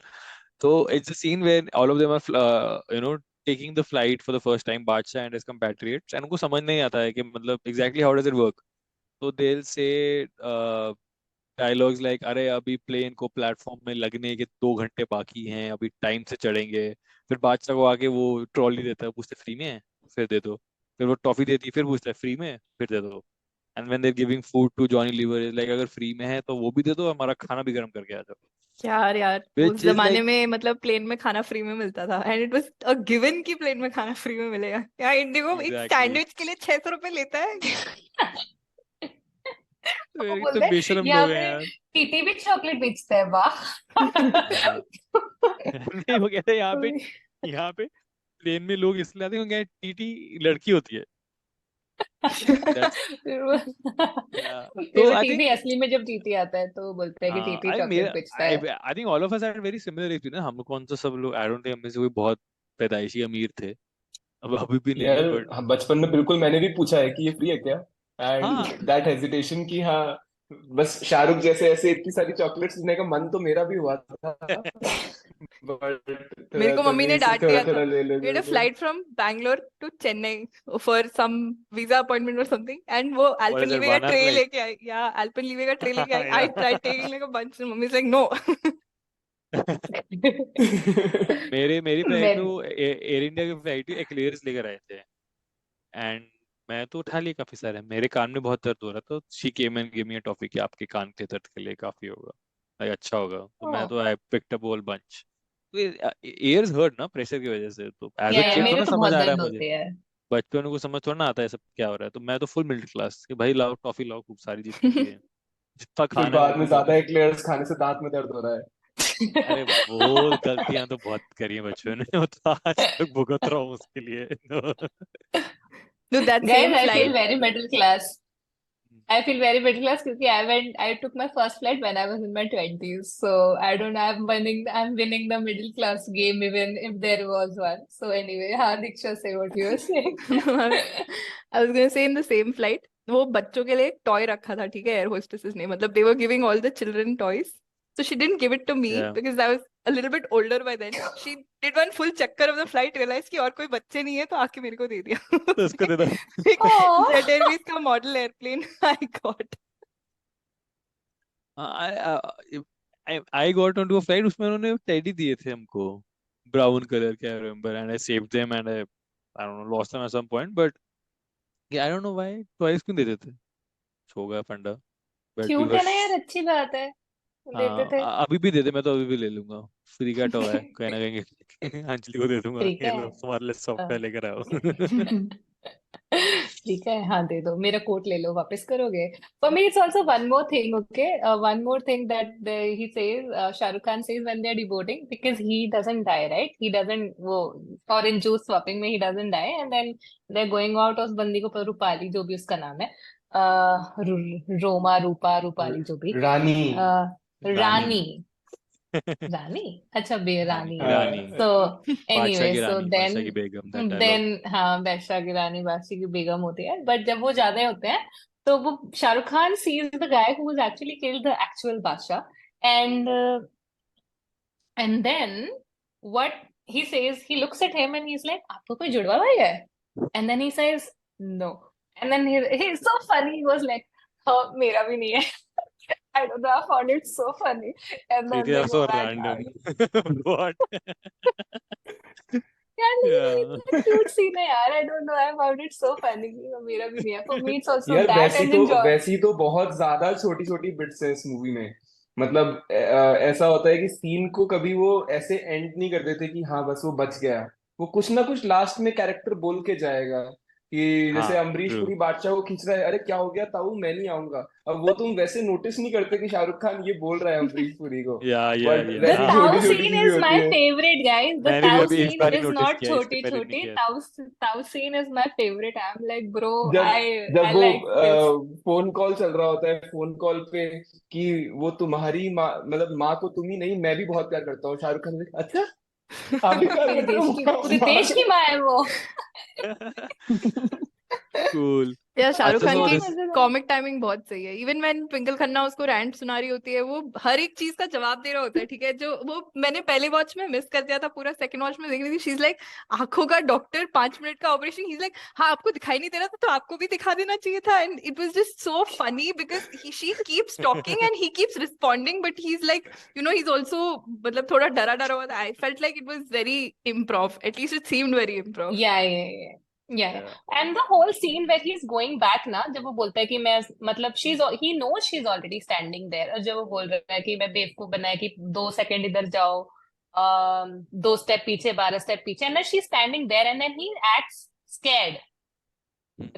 So it's a scene where all of them are, taking the flight for the first time, Baadshah and his compatriots, and उनको समझ नहीं आता है कि मतलब exactly how does it work. So they'll say dialogues like, अरे अभी plane को प्लेटफॉर्म में लगने के 2 घंटे बाकी हैं, अभी टाइम से चढ़ेंगे. फिर बादशाह को आके वो ट्रॉली देता है, पूछते फ्री में है, फिर दे दो. फिर वो टॉफी देती है, फिर पूछता है फ्री में है, फिर दे दो. And when they giving food to Johnny Lever is like, अगर फ्री में है तो वो भी दे दो, हमारा खाना भी गर्म करके आ जाओ. यार यार उस Which is जमाने like में मतलब प्लेन में खाना फ्री में मिलता था and it was a given कि प्लेन में खाना फ्री में मिलेगा. यार इंडिगो एक exactly. सैंडविच के लिए 600 रुपए लेता है. तो वो तो बोलते हैं बेशरम यहाँ लोग हैं पे यार. टीटी भी चॉकलेट बेचता है, वाह। हाँ. नहीं, वो कहते हैं यहाँ पे प्लेन में लोग इसलिए आते हैं क्योंकि टीटी लड़की होती है. दैट्स या. फिर तो वो आई टीटी थिंक असली में जब टीटी आता है तो बोलते हैं कि टीटी आई चॉकलेट मेरा बेचता आई है। I think all of us are very similar age ना. हम कौन सा सब लोग, आई डोंट थिंक हमें से कोई बहुत पैदाइशी अमीर थे. अब अभी भी नहीं है यार बट. हाँ, बचपन में बिल्कुल मैंने भी पूछा है कि ये फ्री है क्या, एंड हाँ. दैट हेजिटेशन कि हाँ, बस शाहरुख जैसे ऐसे इतनी सारी चॉकलेट्स लेने का मन तो मेरा भी हुआ था, बट मेरे थोड़ा को मम्मी ने तमीज से डांट थोड़ा दिया था. थोड़ा ले We had लेते a थे. flight from Bangalore to Chennai for some visa appointment or something, and वो व्हाट इज दैट, Alpenlibe का 1 hour ट्रे फ्लाइट? लेके आई. या Alpenlibe का ट्रे लेके आई. I tried taking like a bunch, and mommy's like no. मेरी flight मैं में वो एयर इंडिया की फ्लाइट थी, एक्लेयर्स लेकर आए थे. एंड मैं तो उठा लिया काफी सारे. मेरे कान में बहुत दर्द हो रहा था, she came and give me a toffee कि आपके कान के दर्द के लिए काफी होगा, like, अच्छा होगा. तो मैं तो I picked up whole bunch. तो ears hurt ना प्रेशर की वजह से, तो एज अ या किड तो मेरे ना तो समझ बहुत आ रहा है दर्द मुझे. होते हैं। बचपन को समझ थोड़ा ना आता है सब क्या हो रहा है. तो मैं तो फुल मिडिल क्लास कि भाई लाओ टॉफी, लाओ खूब सारी जितनी भी है, जितना फिर खाना है वो बाद में भी दो. ज्यादा एक्लेयर्स खाने से दांत में दर्द हो रहा है. अरे वो गलतियां तो बहुत करी है बचपन में, वो तो आज तक भुगत रहा हूँ उसके लिए. तो No, that Guys, same I feel flight. very middle class. I feel very middle class because I took my first flight when I was in my 20s. So I don't I'm winning the middle class game even if there was one. So anyway, Diksha, say what you were saying. I was gonna say in the same flight, वो बच्चों के लिए एक toy रखा था, ठीक है, air hostesses ने. मतलब they were giving all the children toys. So she didn't give it to me yeah. because I was a little bit older by then. She did one full चक्कर of the flight, realized कि और कोई बच्चे नहीं है, तो आके मेरे को दे दिया. तो उसको दे दो. जेट एयरवेज का model airplane I got. I got on to a flight, उसमें उन्होंने टेडी दिए थे हमको, ब्राउन कलर के. I remember and I saved them and I don't know lost them at some point, but I don't know why toys क्यों देते थे. हो गया फंडा. But we cute were. है ना यार, अच्छी बात है, देते हाँ, थे। अभी भी दे दे, मैं तो अभी भी ले लूंगा. फ्री का टॉय है, कहीं ना कहीं अंजलि को दे दूंगा, ठीक ये है। लो तुम्हारे लिए सॉफ्टवेयर लेकर आओ. ठीक है, हाँ दे दो, मेरा कोट ले लो, वापस करोगे? For me, it's also one more thing, okay? One more thing that he says, Shah Rukh Khan says when they're devoting, because he doesn't die, right? He doesn't, वो orange juice swapping में he doesn't die, and then they're going out, उस बंदी को रूपाली, जो भी उसका नाम है, रोमा, रूपा, रूपाली, जो भी, रानी. रानी. रानी, रानी, अच्छा बे रानी रानी। रानी. हाँ. सो बादशाह एनीवे, की सो रानी, देन बादशाह की बेगम, दैट डायलॉग. देन हाँ, बादशाह की रानी, बादशाह की बेगम होती है, बट जब वो ज्यादा होते हैं तो वो Shahrukh Khan sees the guy who was actually killed the actual Badshah, and then what he says, he looks at him and he is like, आपको कोई जुड़वा भाई है? And then he says no, and then he is so funny, he was like, हाँ मेरा भी नहीं है। I don't know, I found it so funny. And It then is they go also back. random. What? यार लेकिन वो Yeah. इतना cute scene है यार, आई don't no, I found it so funny. मेरा भी नहीं है, फॉर मी इट्स आल्सो यार दैट एंड एंजॉय। वैसी तो बहुत ज्यादा छोटी छोटी बिट्स हैं इस मूवी में. मतलब ऐसा होता है कि सीन को कभी वो ऐसे एंड नहीं कर देते कि हाँ बस वो बच गया. वो कुछ ना कुछ लास्ट में कैरेक्टर बोल के जाएगा कि जैसे हाँ, अमरीश ट्रू. पुरी बादशाह को खींच रहा है, अरे क्या हो गया ताऊ, मैं नहीं आऊंगा. अब वो तुम वैसे नोटिस नहीं करते कि शाहरुख खान ये बोल रहा है अमरीश पुरी को, या बट या The वैसी हाँ. Tao छोटी छोटी scene चीजें is होती my है. favorite, guys. The मैंने भी Tao अभी इस scene bar he is notice not किया, इससे choti पहले नहीं choti. किया. Tao scene is my favorite. I'm like, bro, जब I जब वो like this. फोन कॉल चल रहा होता है, फोन कॉल पे कि वो तुम्हारी माँ, मतलब माँ को तुम ही नहीं मैं भी बहुत प्यार करता हूँ, शाहरुख खान ने, अच्छा आप भी प्यार मेरे करते देश की, हो पूरे माँ देश को? की माँ है वो। Cool. या शाहरुख अच्छा, खान so की this कॉमिक टाइमिंग बहुत सही है. इवन व्हेन ट्विंकल खन्ना उसको रैंट सुना रही होती है, वो हर एक चीज का जवाब दे रहा होता है. ठीक है, जो वो मैंने पहले वॉच में मिस कर दिया था, पूरा सेकंड वॉच में देख रही थी. शी इज लाइक, आंखों का डॉक्टर, 5 मिनट का ऑपरेशन. ही इज लाइक, हाँ आपको दिखाई नहीं दे रहा था तो आपको भी दिखा देना चाहिए था. And it was just so funny because she keeps talking and he keeps responding, but he is like, you know, he is also, मतलब थोड़ा डरा डरा हुआ था. I felt like it was very improv. At least it seemed very improv. Yeah. yeah. And the whole scene where he's going back ना, जब वो बोलता है कि मैं, मतलब he knows she's already standing there, और जब वो बोल रहा है कि मैं बेवकूफ बना है कि 2 सेकंड इधर जाओ, 2 स्टेप पीछे, 12 स्टेप पीछे, and then she's standing there and then he acts scared,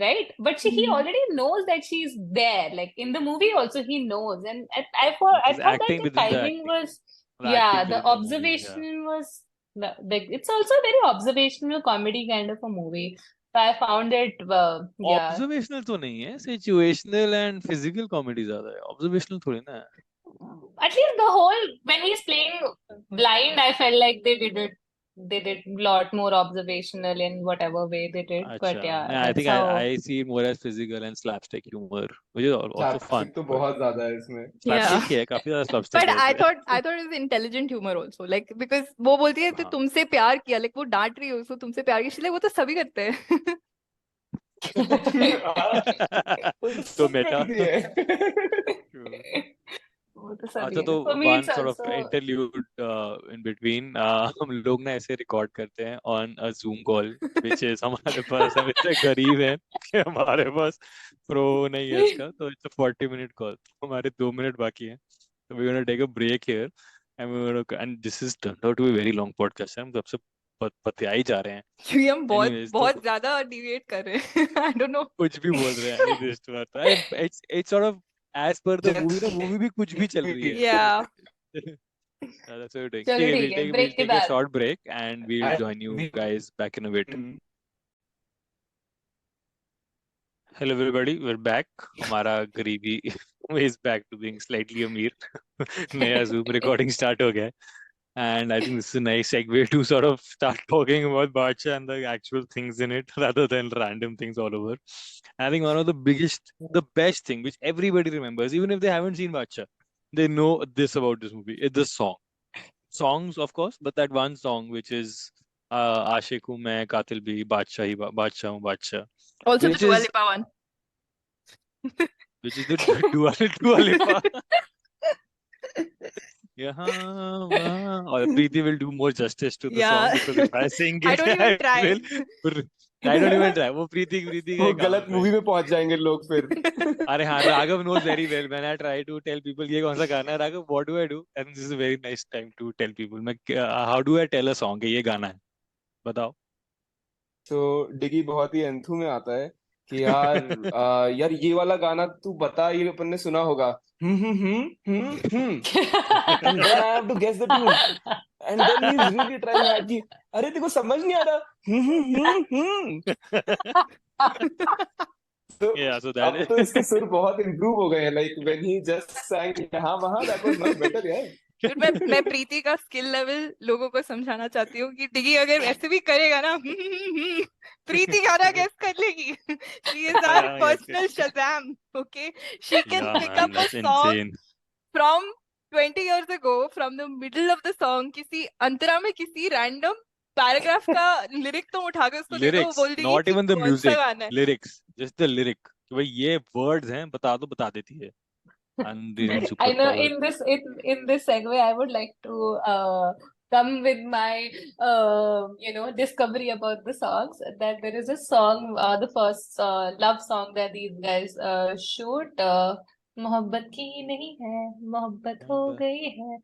right? But he already knows that she's there. Like in the movie also he knows, and I He's thought that acting the within the timing acting. was, The acting the within the movie. Yeah. observation was, it's also a very observational comedy kind of a movie. So I found it, yeah. Observational तो नहीं है, situational and physical comedy ज्यादा है, observational थोड़ी ना है. At least the whole, when he's playing blind, I felt like they did a lot more observational in whatever way they did. But अच्छा, yeah, नहीं, I that's think I how. see it more as physical and slapstick humor, which is also fun, slapstick तो but बहुत ज्यादा है इसमें. Yeah. slapstick ही है, काफी ज्यादा slapstick But है I इसमें. thought I thought it was intelligent humor also, like because वो बोलती है तो हाँ. तुमसे प्यार किया, like वो डांट रही है उसको, तुमसे प्यार किया. She's like, वो तो सभी करते हैं. वो तो तो सब मेटा. करती है. वो तो अच्छा, सभी तो है. For me, one it's sort of also. Interlude in between, हम लोग ना ऐसे रिकॉर्ड करते हैं on a Zoom call, which is हमारे पास, हम इतने गरीब हैं कि हमारे पास प्रो नहीं है इसका, तो इट्स 40 मिनट कॉल, तो हमारे 2 मिनट बाकी हैं, तो we gonna take a break here and this is turn out to be very long podcast. हम सबसे बतिया ही जा रहे हैं. क्योंकि हम बहुत एनीवेज, तो बहुत ज्यादा डिविएट कर रहे हैं. I don't know. कुछ भी बोल रहे हैं इस बार, तो it's sort of as per the movie, ना मूवी भी कुछ भी चल रही है. Yeah. That's what we're doing. चलो Okay, ठीक we'll है, take ब्रेक के a बाद. short break and we'll I- join you we- guys back in a bit. Mm. Hello everybody, we're back. हमारा गरीबी is back to being slightly अमीर. नया Zoom recording start हो गया है. And I think this is a nice segue to sort of start talking about Baadshah and the actual things in it rather than random things all over. I think one of the best thing which everybody remembers, even if they haven't seen Baadshah, they know this about this movie. It's the song. Songs, of course, but that one song which is आशिक हूँ मैं कातिल भी बादशाह ही बादशाह हूँ बादशाह, Also the which Dua is Lipa one. the Dua Lipa. यहाँ वहाँ, और Preeti will do more justice to the song Yeah. because if I sing I it, don't even try. I don't even try. वो प्रीति का वो ही काम गलत है. Movie में पहुंच जाएंगे लोग फिर. अरे हाँ, Raghav knows very well. When I try to tell people ये कौन सा गाना है, Raghav, what do I do? And this is a very nice time to tell people. How do I tell a song कि ये गाना है? बताओ. तो डिगी बहुत ही एंथू में आता है कि यार यार ये वाला गाना तू बता, ये अपन ने सुना होगा. And then I have to guess the tune, and then he is really trying hard कि अरे तेरे को समझ नहीं आ रहा. तो Yeah, so that अब तो इसके सुर बहुत इम्प्रूव हो गए हैं. Like when he just sang यहाँ वहाँ, दैट वाज मच बेटर यार. Dude, मैं प्रीति का स्किल लेवल लोगों को समझाना चाहती हूँ कि डिगी अगर ऐसे भी करेगा ना, प्रीति गाना गेस कर लेगी. She is our yeah, personal Shazam. Okay, she can yeah, pick man, up a that's song insane. from 20 years ago, from the middle of the song, किसी अंतरा में किसी रैंडम पैराग्राफ का लिरिक तो उठा के उसको दे दो, वो Lyrics, बोल देगी not कि even the कौन सा music. गाना है. Lyrics, just the lyric. कि भाई ये words हैं, बता दो, बता देती है. Unreal I know, superpower. in this segue, I would like to come with my discovery about the songs. That there is a song, the first love song that these guys shoot. मोहब्बत की नहीं है, मोहब्बत हो गई है,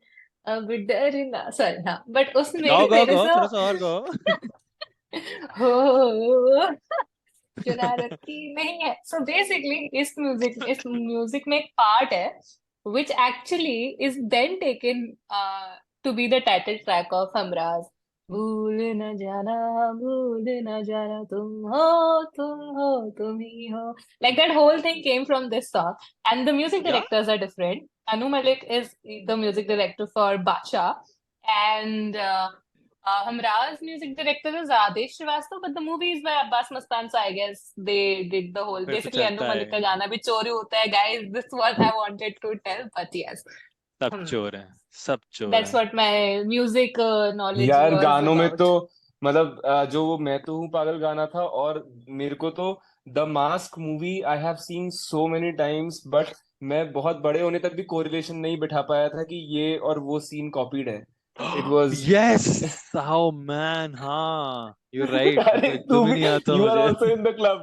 अब डरना. Sorry, हाँ, but उसमें there is Go, a थोड़ा सा और go. हो शरारती नहीं है. So basically इस म्यूजिक में एक पार्ट है which actually is then taken to be the title track of Humraaz. भूल न जाना तुम ही हो. Like that whole thing came from this song, and the music Yeah? directors are different. Anu Malik is the music director for Baadshah, and Hamra's music director is Adesh Srivastava, but the movie is by Abbas Mustan, so I guess they did the whole. फिर तो Basically, Anu चलता Malik है, का गाना भी चोरी होता है, guys. This is what I wanted to tell, but yes, सब hmm, चोर हैं, सब चोर that's हैं. what my music knowledge यार was गानों में तो about. मतलब जो वो मैं तो हूँ पागल गाना था, और मेरे को तो the mask movie I have seen so many times, but मैं बहुत बड़े होने तक भी कोरिलेशन नहीं बिठा पाया था कि ये और वो सीन कॉपीड है. It was Yes, oh man, हाँ, you're right. मेरे को अरे तू एकदम ही भी, नहीं आता यू आर मुझे. Also in the club.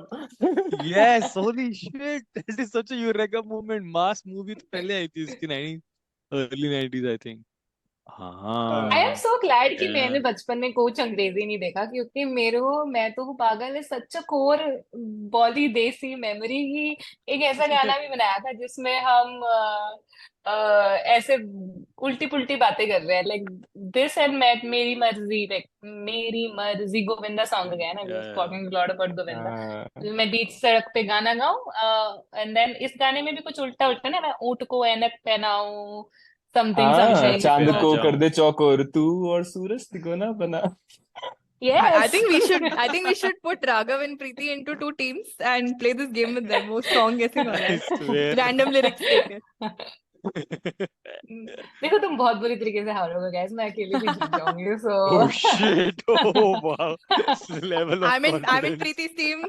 Yes, holy shit, that is such a eureka moment. Mass movie तो पहले आई थी इसकी 90 early 90s I think. I am हाँ, so glad कि मैंने yeah. बचपन में कुछ अंग्रेजी नहीं देखा, क्योंकि मेरे को मैं तो हूँ पागल है सच कोर बॉली देसी मेमोरी की एक ऐसा गाना भी बनाया था जिसमें हम ऐसे उल्टी पुल्टी बातें कर रहे हैं, लाइक दिस एंड मैट मेरी मर्जी, लाइक मेरी मर्जी गोविंदा सॉन्ग है ना, Yeah, talking lot about Govinda. हाँ मैं बीच सड़क पे गाना गाऊं, एंड देन इस गाने में भी कुछ उल्टा उल्टा ना, मैं ऊँट को ऐनक पहनाऊं, समथिंग हाँ, छत समथिंग. पे चांद ना को कर जाऊं. दे चौकोर तू, और सूरज तिकोना बना. I Yes. think we should I think we should put Raghav and Preeti into two teams and play this game with them. वो song कैसे गाना I है? swear. Random lyrics देके. देखो तुम बहुत बुरी तरीके से हारोगे गैस, मैं अकेले भी जीत जाऊंगी, सो Oh shit, oh wow, level of I'm in confidence. Preeti's team.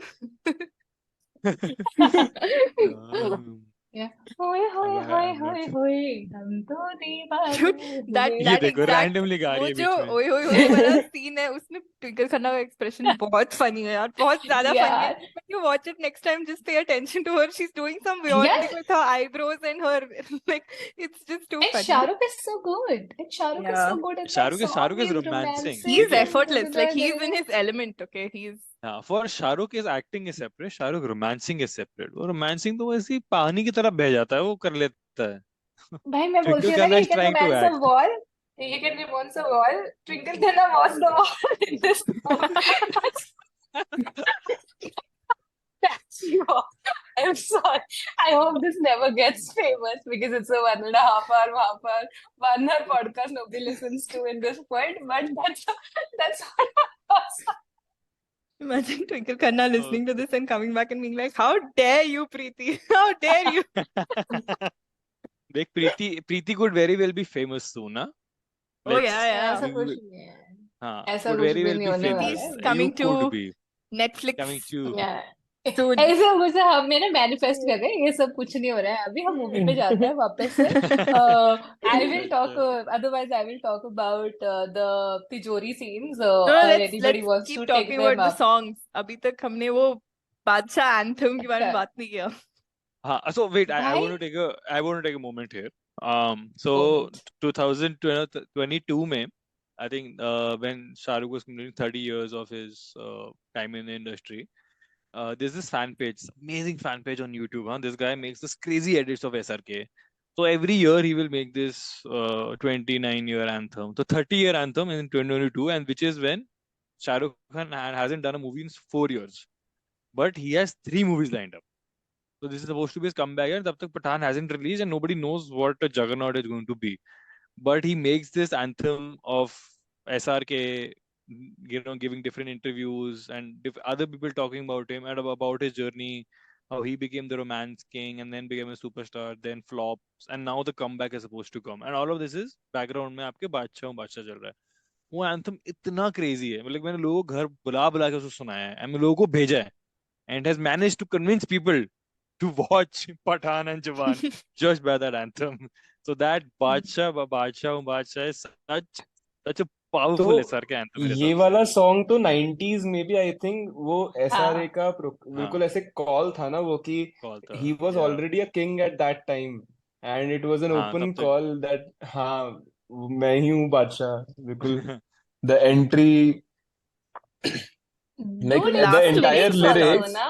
Um, होए होए होए I'm not होए sure. होए, हम तो दीवाने Dude, that हुए. ये that देखो exact randomly गा वो रही है जो बीच में. ओए होए होए वाला सीन है उसमें ट्विंकल खन्ना का एक्सप्रेशन बहुत फनी है यार, बहुत ज्यादा फनी है. यार, When you watch it next time, just pay attention to her. She's doing some weird यार, thing with her eyebrows and her like it's just too and funny. Shah Rukh is so good, and Shah Rukh is Yeah. so good in that Shahrukh song. is He's romancing, He's ठीक है. effortless. Like he's in romancing. his element. Okay, he's हाँ, for Shahrukh is acting is separate, Shahrukh romancing is separate. वो romancing तो वैसे ही पानी की तरह बह जाता है, वो कर लेता है. भाई मैं बोलती Twinkle हूँ ना कि Khanna he is can trying to romance a act. wall, he can romance a wall. Twinkle Khanna was the wall in this song. That's you. I'm sorry. I hope this never gets famous because it's a 1.5 hour podcast nobody listens to in this point. But that's what I was. imagine Twinkle Khanna listening to this and coming back and being like, "How dare you, Preeti? How dare you?" देख प्रीति could very well be famous soon, huh? Oh yeah, Let's yeah. ऐसा कुछ you नहीं है. हाँ ऐसा could कुछ very भी well नहीं be होने वाला famous. Preeti's है. You coming could to be Netflix coming to. Yeah. soon. ऐसे मुझे हमें ना मैनिफेस्ट कर रहे हैं, ये सब कुछ नहीं हो रहा है, अभी हम मूवी पे जाते हैं वापस से. आई विल टॉक, अच्छा. Otherwise I will talk about the तिजोरी सीन्स, No, no, और anybody let's wants to keep take talking them about the up. songs. अभी तक हमने वो बादशाह एंथम के बारे में बात नहीं किया. So wait, I भाई, want to take a moment here. So moment. 2022 में, I think when Shah Rukh was completing 30 years of his time in the industry, there's this fan page, amazing fan page on YouTube. Huh? This guy makes this crazy edits of SRK. So every year he will make this 29-year anthem, so 30-year anthem in 2022, and which is when Shah Rukh Khan hasn't done a movie in 4 years, but he has 3 movies lined up. So this is supposed to be his comeback year. तब तक Pathan hasn't released and nobody knows what a juggernaut is going to be. But he makes this anthem of SRK, giving different interviews and other people talking about him and about his journey, how he became the romance king and then became a superstar, then flops, and now the comeback is supposed to come. And all of this is background में आपके बादशाह चल रहा है. वो anthem इतना crazy है, मतलब मैंने लोगों को घर बुला बुला के उसको सुनाया है, मैंने लोगों को भेजा है, and has managed to convince people to watch Pathan and Jawan just by that anthem. So that Baadshah is such a तो powerful SRK anthem मेरे ये हिसाब से. वाला सॉन्ग तो 90s में भी आई थिंक वो एसआरए हाँ, का हाँ, बिल्कुल ऐसे कॉल था ना वो, कि कॉल था. ही वाज या already a king at that time, and it was an हाँ तब ओपन तक. कॉल दैट हाँ मैं ही हूँ बादशाह, बिल्कुल. The entry, like dude, the it's the Last entire lyrics two also last. Lyrics. ना,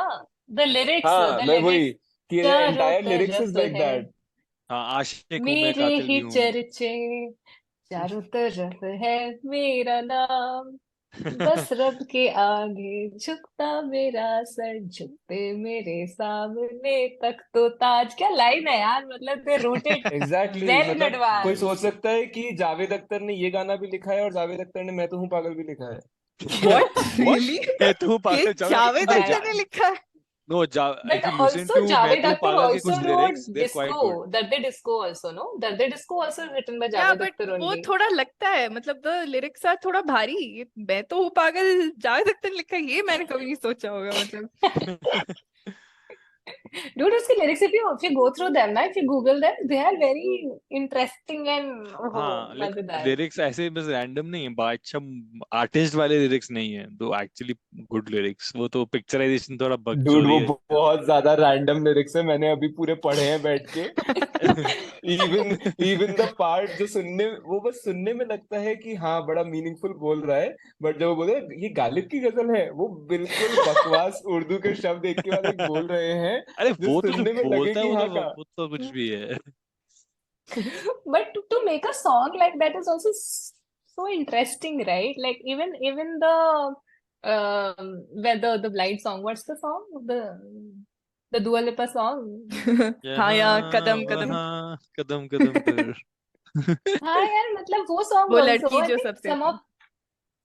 the lyrics, हाँ the मैं वही, lyrics. कि द चारों एंटायर लिरिक्स इज तरफ लाइक है दैट. हाँ, आशिक हूँ मैं, मेरे कातिल ही भी हूँ. चर्चे, चारों तरफ है मेरा नाम. बस रब के आगे झुकता मेरा सर, झुकते मेरे सामने तक तो ताज। क्या लाइन है यार, मतलब दे रूटेड एग्जैक्टली वेल इन मतलब कोई एडवांस। सोच सकता है कि जावेद अख्तर ने ये गाना भी लिखा है और जावेद अख्तर ने मैं तो हूँ पागल भी लिखा है। What What? रियली? मैं तू ये पागल जावेद जावेद अरे अख्तर ने लिखा है? नो जा But if you listen also to मैं Javed तू Akhtar पागल के also कुछ lyrics, wrote they're quite good. Disco, Darde Disco also, no? Darde Disco also is written by या Javed बट Akhtar वो only. थोड़ा लगता है, मतलब द लिरिक्स आर थोड़ा भारी। ये मैं तो हूँ पागल जावेद अख्तर ने लिखा है, ये मैंने कभी नहीं सोचा होगा मतलब। Dude, उसके lyrics if you go through them, ना, if you Google them, they are very interesting and हाँ लाइक मजेदार। लिरिक्स ऐसे बस रैंडम नहीं है, बादशाह आर्टिस्ट वाले लिरिक्स नहीं है दो, एक्चुअली गुड लिरिक्स। वो तो पिक्चराइजेशन थोड़ा डूड बकचोदी वो है। बहुत ज्यादा रैंडम लिरिक्स है, मैंने अभी पूरे पढ़े हैं बैठ के। इवन इवन द पार्ट जो सुनने वो बस सुनने में लगता है कि हाँ बड़ा मीनिंगफुल बोल रहा है, बट जब वो बोले ये गालिब की गजल है, वो बिल्कुल बकवास उर्दू के शब्द एक के बाद एक बोल रहे हैं अरे जो वो तो जो सुनने में लगे बोलता है कि हाँ का। वो तो कुछ भी है। But to make a song like that is also so interesting, right? Like even the where the blind song. What's the song? The Dua Lipa song. हाँ यार, यहाँ कदम कदम। वहाँ कदम कदम पर। हाँ यार, मतलब वो song वो also लड़की I जो think सबसे some थी। of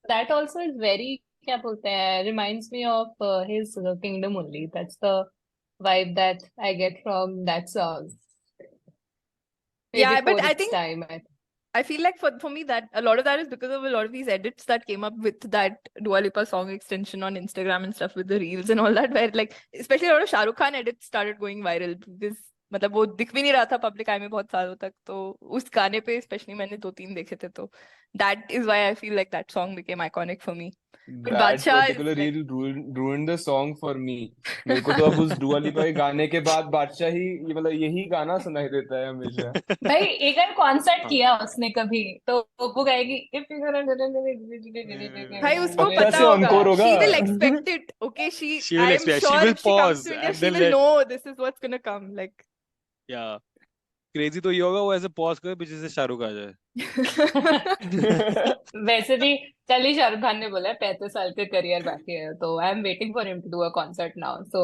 that also is very, क्या बोलते हैं, reminds me of his Kingdom only. That's the vibe that I get from that song. Maybe Yeah, but for I its think time. I feel like for me that a lot of that is because of a lot of these edits that came up with that Dua Lipa song extension on Instagram and stuff with the reels and all that, where like especially a lot of Shah Rukh Khan edits started going viral because मतलब वो दिख भी नहीं रहा था public आई में बहुत सालों तक, तो उस गाने पे स्पेशली मैंने 2-3 देखे थे, तो that is why I feel like that song became iconic for me. But that Baadshah is particular like reel ruined the song for me. मेरे को तो अब उस दुआ लिपा के गाने के बाद बादशाह ही ये मतलब यही गाना सुनाई देता है हमेशा। भाई एक बार कॉन्सर्ट हाँ किया उसने कभी, तो वो गाएगी इफ यू भाई उसको पक्का पता से होगा, encore होगा। she will expect it, okay, she will I am expect, she sure will if she comes pause to India and she then will let, know this is what's gonna come like. या crazy तो ये होगा वो ऐसे pause करे पीछे से शाहरुख आ जाए। वैसे भी कल ही शाहरुख खान ने बोला है 35 साल का करियर बाकी है, तो I am waiting for him to do a concert now, so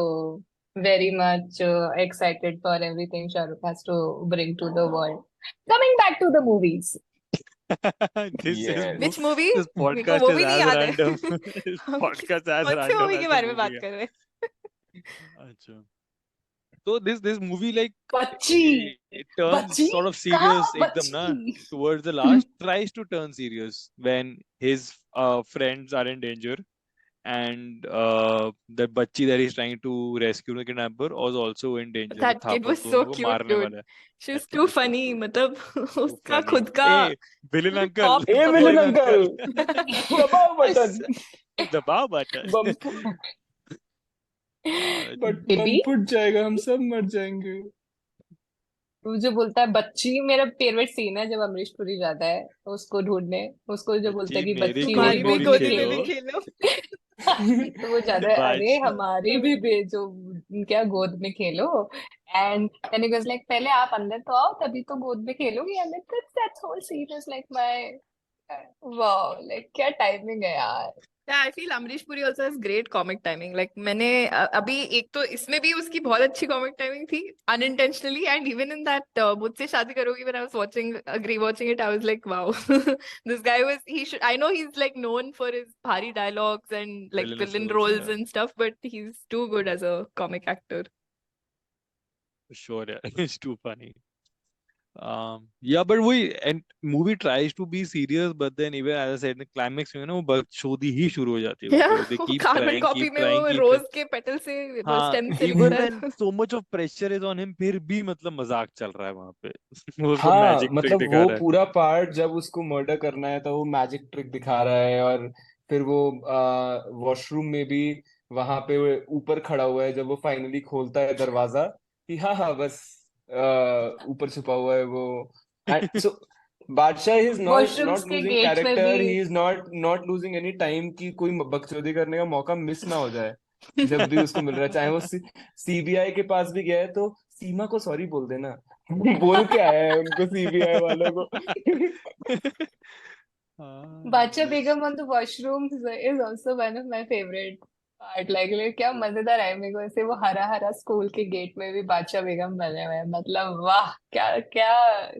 very much excited for everything Shahrukh has to bring to the world. Coming back to the movies. This is yes. Which movie? this मेरे को podcast वो is भी नहीं as याद है। random. This हम podcast as कौन से random मूवी as के the बारे में movie बात है। कर रहे हैं? अच्छा, so this movie like बच्ची, it turns बच्ची, sort of serious कहाँ एकदम ना बच्ची? towards the last, tries to turn serious when his friends are in danger, and the bachchi that he's trying to rescue the kidnapper was also in danger, वो That kid Thapa was so दोनों को cute, मारने dude. वाला है। She was That kid too was so funny. cute, मतलब so उसका funny. खुद का Hey villain uncle, टॉप ए विलन villain अंकल, uncle. दबाओ बटन। दबाओ button. Bomb but baby, bomb foot जाएगा, हम सब मर जाएंगे। वो जो बोलता है बच्ची, मेरा फेवरेट सीन है जब अमरीश पुरी जाता है उसको ढूंढने, उसको जो बोलता बच्ची है कि मेरी बच्ची मेरी तुम्हारी भी गोद गोद में में गोदी में खेलो। भी खेलो। खेलो। तो वो जाता है, अरे बादशाह। हमारी भी भेजो, क्या गोद में खेलो। And then he goes like पहले आप अंदर तो आओ तभी तो गोद में खेलोगी। And that's whole scene is like my wow, like क्या टाइमिंग है यार। Yeah, I feel Amrish Puri also has great comic timing. Like मैंने अभी एक तो इसमें भी उसकी बहुत अच्छी comic timing थी unintentionally, and even in that मुझसे शादी करोगी, when I was rewatching it, I was like, wow, this guy was, he should, I know he's like known for his bhari dialogues and like Villainous villain roles, roles yeah, and stuff, but he's too good as a comic actor. for sure, yeah. It's too funny. Yeah, but we and movie tries to be serious, but then even as I said, the climax में ना वो बकचोदी ही शुरू हो जाती है Yeah, उनकी, they वो keep carbon trying, copy keep में trying, वो keep trying. रोज के पेटल से, हाँ, स्टेम से लिखता even है when so much of pressure is on him, फिर भी मतलब मजाक चल रहा है वहां पे। वो उसको हाँ मैजिक ट्रिक मतलब दिखा वो रहा है। पूरा पार्ट जब उसको मर्डर करना है तो वो मैजिक ट्रिक दिखा रहा है, और फिर वो वॉशरूम में भी वहां पे वो ऊपर खड़ा हुआ है जब वो फाइनली खोलता है दरवाजा कि हाँ हाँ बस ऊपर छुपा हुआ है वो। एंड सो बादशाह इज नॉट वॉशरूम्स नॉट के लूजिंग गेट में भी। Character, he is not not losing any time कि कोई बकचोदी करने का मौका मिस ना हो जाए जब भी उसको मिल रहा है, चाहे वो सीबीआई के पास भी गया है तो सीमा को सॉरी बोल देना। बोल के आया है उनको सीबीआई वालों को। Bacha This Begum on the washroom is also one of my favorite part. Like क्या मजेदार है मेरे को ऐसे वो हरा हरा स्कूल के गेट में भी बादशाह बेगम बने हुए हैं मतलब वाह क्या क्या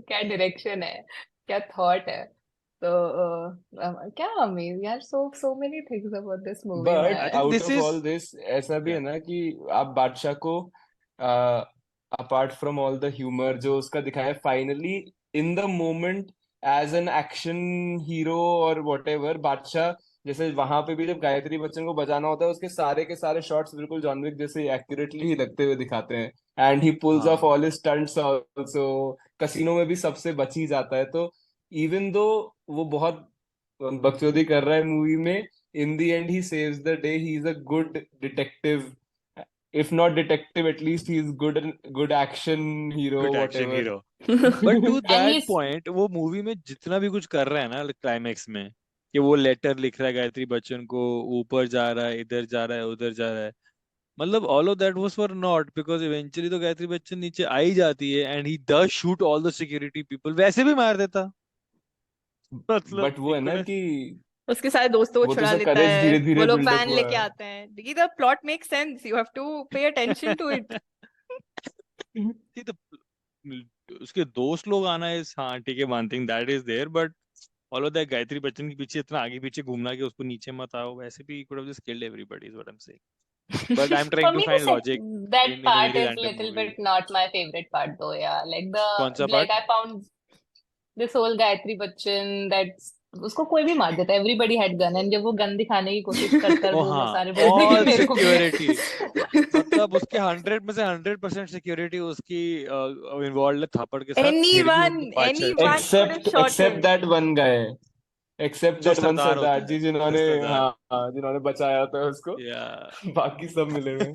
क्या डायरेक्शन है क्या थॉट है तो क्या अमेज यार so many things about this movie but I think man. Out this off is all this ऐसा भी है yeah. ना कि आप बादशाह को apart from all the humour जो उसका दिखाया finally in the moment as an action hero और वॉट एवर बादशाह जैसे वहां पे भी जब गायत्री बच्चन को बजाना होता है उसके के सारे शॉट्स बिल्कुल जॉन विक जैसे एक्यूरेटली ही लगते हुए दिखाते हैं एंड ही पुल्स ऑफ हाँ all his stunts also casino में भी सबसे बच ही जाता है तो इवन दो वो बहुत बकचोदी कर रहा है मूवी में in the end he saves the day he's a good detective if not detective at least he's good action hero good action whatever hero but to And that he's point वो movie में जितना भी कुछ कर रहा है ना climax में कि वो लेटर लिख रहा है गायत्री बच्चन को ऊपर जा रहा है इधर जा रहा है उधर जा रहा है मतलब all of that was for not because eventually तो गायत्री बच्चन नीचे आ ही जाती है and he does shoot all the security people वैसे भी मार देता मतलब बट वो है ना इक्वल कि उसके सारे दोस्तों को वो तो छुड़ा उसका लेता करेज है धीरे वो धीरे लोग बिल्डअप वैन हुआ लेके है आते हैं देखिए the plot make sense you have to pay attention to it See, उसके दोस्त लोग आना इस हाँ ठीक है one thing that is there but all of that Gayatri Bachchan के पीछे इतना आगे पीछे घूमना कि उसको नीचे मत आओ वैसे भी could have just killed everybody is what I am saying but I am for trying to me the find logic that in a part very is random little movie bit not my favorite part though yeah कौन सा like part I found this whole Gayatri Bachchan that उसको कोई भी मार देता है everybody had gun and जब वो गन दिखाने की कोशिश करता है ओ वो हाँ सारे बोलते हैं कि ऑल मेरे को भी है सिक्योरिटी मतलब उसके 100 में से 100% सिक्योरिटी उसकी इन्वॉल्व है थापड़ के साथ फिर भी anyone उनको बादशाह anyone could have shot except him that one guy except जो that one सरदार होता सरदार है जी जो जिन्होंने सरदार हाँ हाँ, जिन्होंने बचाया था उसको या बाकी सब मिले हुए हैं